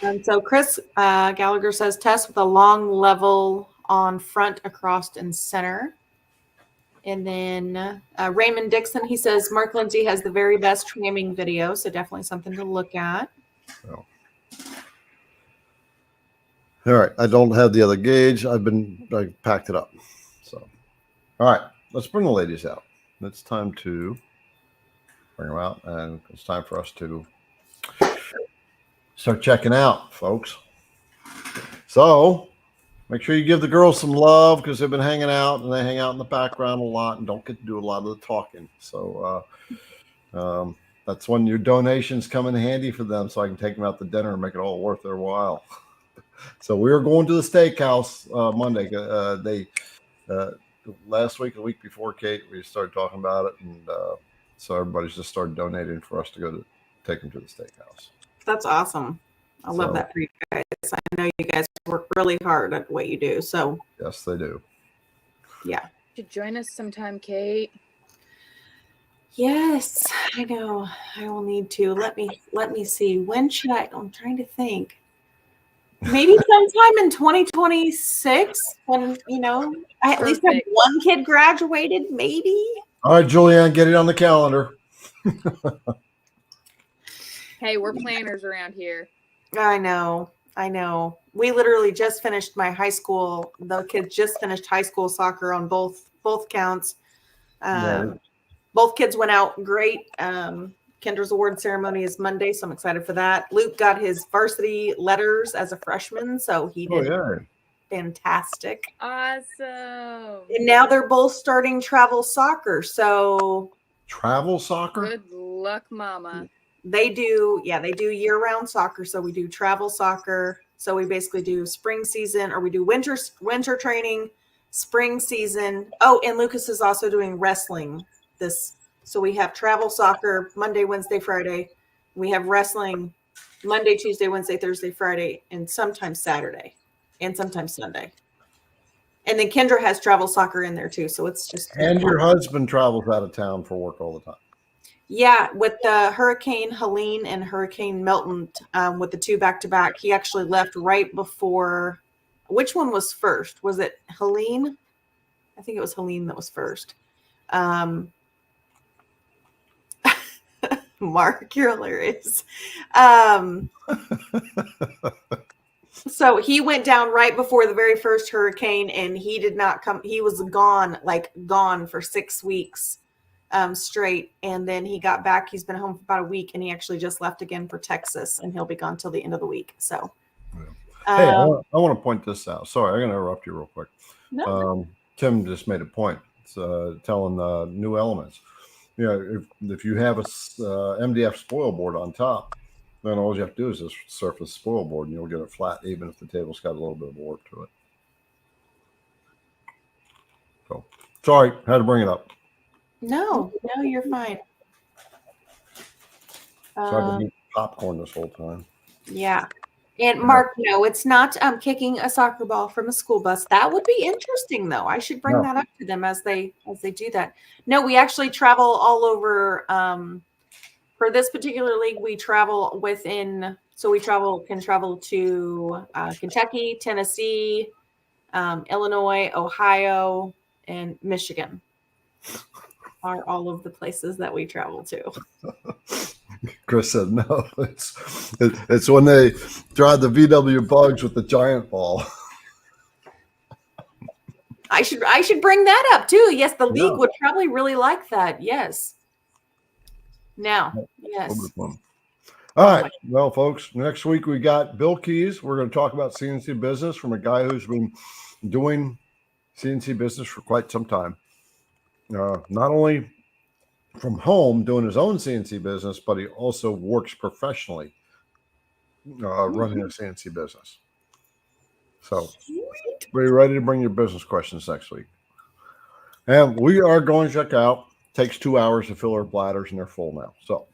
[SPEAKER 2] And so Chris Gallagher says test with a long level on front, across, and center. And then Raymond Dixon, he says Mark Lindsay has the very best tramming video, so definitely something to look at.
[SPEAKER 1] Oh. All right, I don't have the other gauge. I packed it up. So, all right, let's bring the ladies out. It's time to bring them out, and it's time for us to start checking out, folks. So make sure you give the girls some love because they've been hanging out, and they hang out in the background a lot and don't get to do a lot of the talking. So that's when your donations come in handy for them, so I can take them out to dinner and make it all worth their while. So we were going to the steakhouse Monday. Last week, a week before, Kate, we started talking about it, and so everybody's just started donating for us to go to take them to the steakhouse.
[SPEAKER 2] That's awesome. I love that for you guys. I know you guys work really hard at what you do. So
[SPEAKER 1] yes, they do.
[SPEAKER 2] Yeah.
[SPEAKER 3] You should join us sometime, Kate.
[SPEAKER 2] Yes, I know. I will need to. Let me see. When should I? I'm trying to think. Maybe sometime in 2026 when, I at least have one kid graduated, maybe.
[SPEAKER 1] All right, Julianne, get it on the calendar.
[SPEAKER 4] Hey, we're planners around here.
[SPEAKER 2] I know. We literally just finished my high school. The kids just finished high school soccer on both counts. Both kids went out great. Kendra's award ceremony is Monday, so I'm excited for that. Luke got his varsity letters as a freshman, so he did fantastic.
[SPEAKER 3] Awesome.
[SPEAKER 2] And now they're both starting travel soccer. So
[SPEAKER 1] travel soccer?
[SPEAKER 3] Good luck, Mama.
[SPEAKER 2] They do year-round soccer. So we do travel soccer. So we basically do spring season, or we do winter training, spring season. Oh, and Lucas is also doing wrestling this. So we have travel soccer Monday, Wednesday, Friday. We have wrestling Monday, Tuesday, Wednesday, Thursday, Friday, and sometimes Saturday, and sometimes Sunday. And then Kendra has travel soccer in there too. So it's just.
[SPEAKER 1] And your husband travels out of town for work all the time.
[SPEAKER 2] Yeah, with the Hurricane Helene and Hurricane Milton, with the two back-to-back, he actually left right before. Which one was first? Was it Helene? I think it was Helene that was first. Mark, you're hilarious. So he went down right before the very first hurricane, and he did not come. He was gone for 6 weeks straight. And then he got back. He's been home for about a week, and he actually just left again for Texas, and he'll be gone till the end of the week. So,
[SPEAKER 1] hey, I want to point this out. Sorry, I'm going to interrupt you real quick.
[SPEAKER 2] No.
[SPEAKER 1] Tim just made a point. It's telling New Elements. If you have a MDF spoil board on top, then all you have to do is just surface spoil board, and you'll get it flat, even if the table's got a little bit of warp to it. So sorry, had to bring it up.
[SPEAKER 2] No, you're fine.
[SPEAKER 1] So I've been eating popcorn this whole time.
[SPEAKER 2] Yeah. And Mark, no, it's not kicking a soccer ball from a school bus. That would be interesting, though. I should bring that up to them as they do that. No, we actually travel all over. For this particular league, we travel within. So we can travel to Kentucky, Tennessee, Illinois, Ohio, and Michigan. Are all of the places that we travel to.
[SPEAKER 1] Chris said no. It's when they tried the VW bugs with the giant ball.
[SPEAKER 2] I should bring that up too. Yes, the league would probably really like that. Yes. Now, yes.
[SPEAKER 1] All right. Well, folks, next week we got Bill Keys. We're going to talk about CNC business from a guy who's been doing CNC business for quite some time. Not only from home doing his own CNC business, but he also works professionally running a CNC business. So be ready to bring your business questions next week. And we are going to check out. Takes 2 hours to fill our bladders, and they're full now. So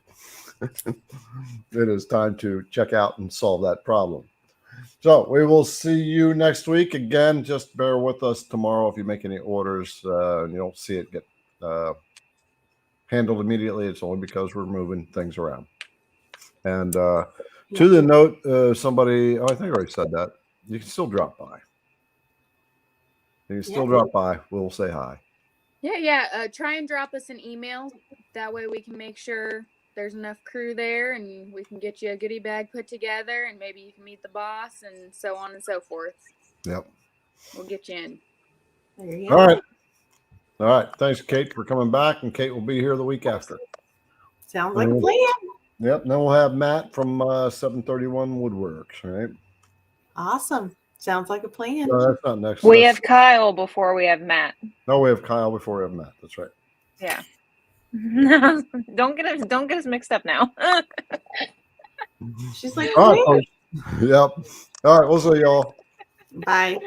[SPEAKER 1] it is time to check out and solve that problem. So we will see you next week. Again, just bear with us tomorrow if you make any orders. You don't see it get handled immediately. It's only because we're moving things around. And to the note, somebody, I think I already said that. You can still drop by. You can still drop by. We'll say hi.
[SPEAKER 4] Yeah. Try and drop us an email. That way we can make sure there's enough crew there and we can get you a goodie bag put together and maybe you can meet the boss and so on and so forth.
[SPEAKER 1] Yep.
[SPEAKER 4] We'll get you in.
[SPEAKER 2] There you
[SPEAKER 1] go. All right. Thanks, Kate, for coming back. And Kate will be here the week after.
[SPEAKER 2] Sounds like a plan.
[SPEAKER 1] Yep. Then we'll have Matt from 731 Woodworks, right?
[SPEAKER 2] Awesome. Sounds like a plan.
[SPEAKER 1] No, that's not next.
[SPEAKER 3] We have Kyle before we have Matt.
[SPEAKER 1] No, we have Kyle before we have Matt. That's right.
[SPEAKER 3] Yeah. Don't get us mixed up now.
[SPEAKER 2] She's like,
[SPEAKER 1] all right, yep. All right. We'll see y'all.
[SPEAKER 2] bye.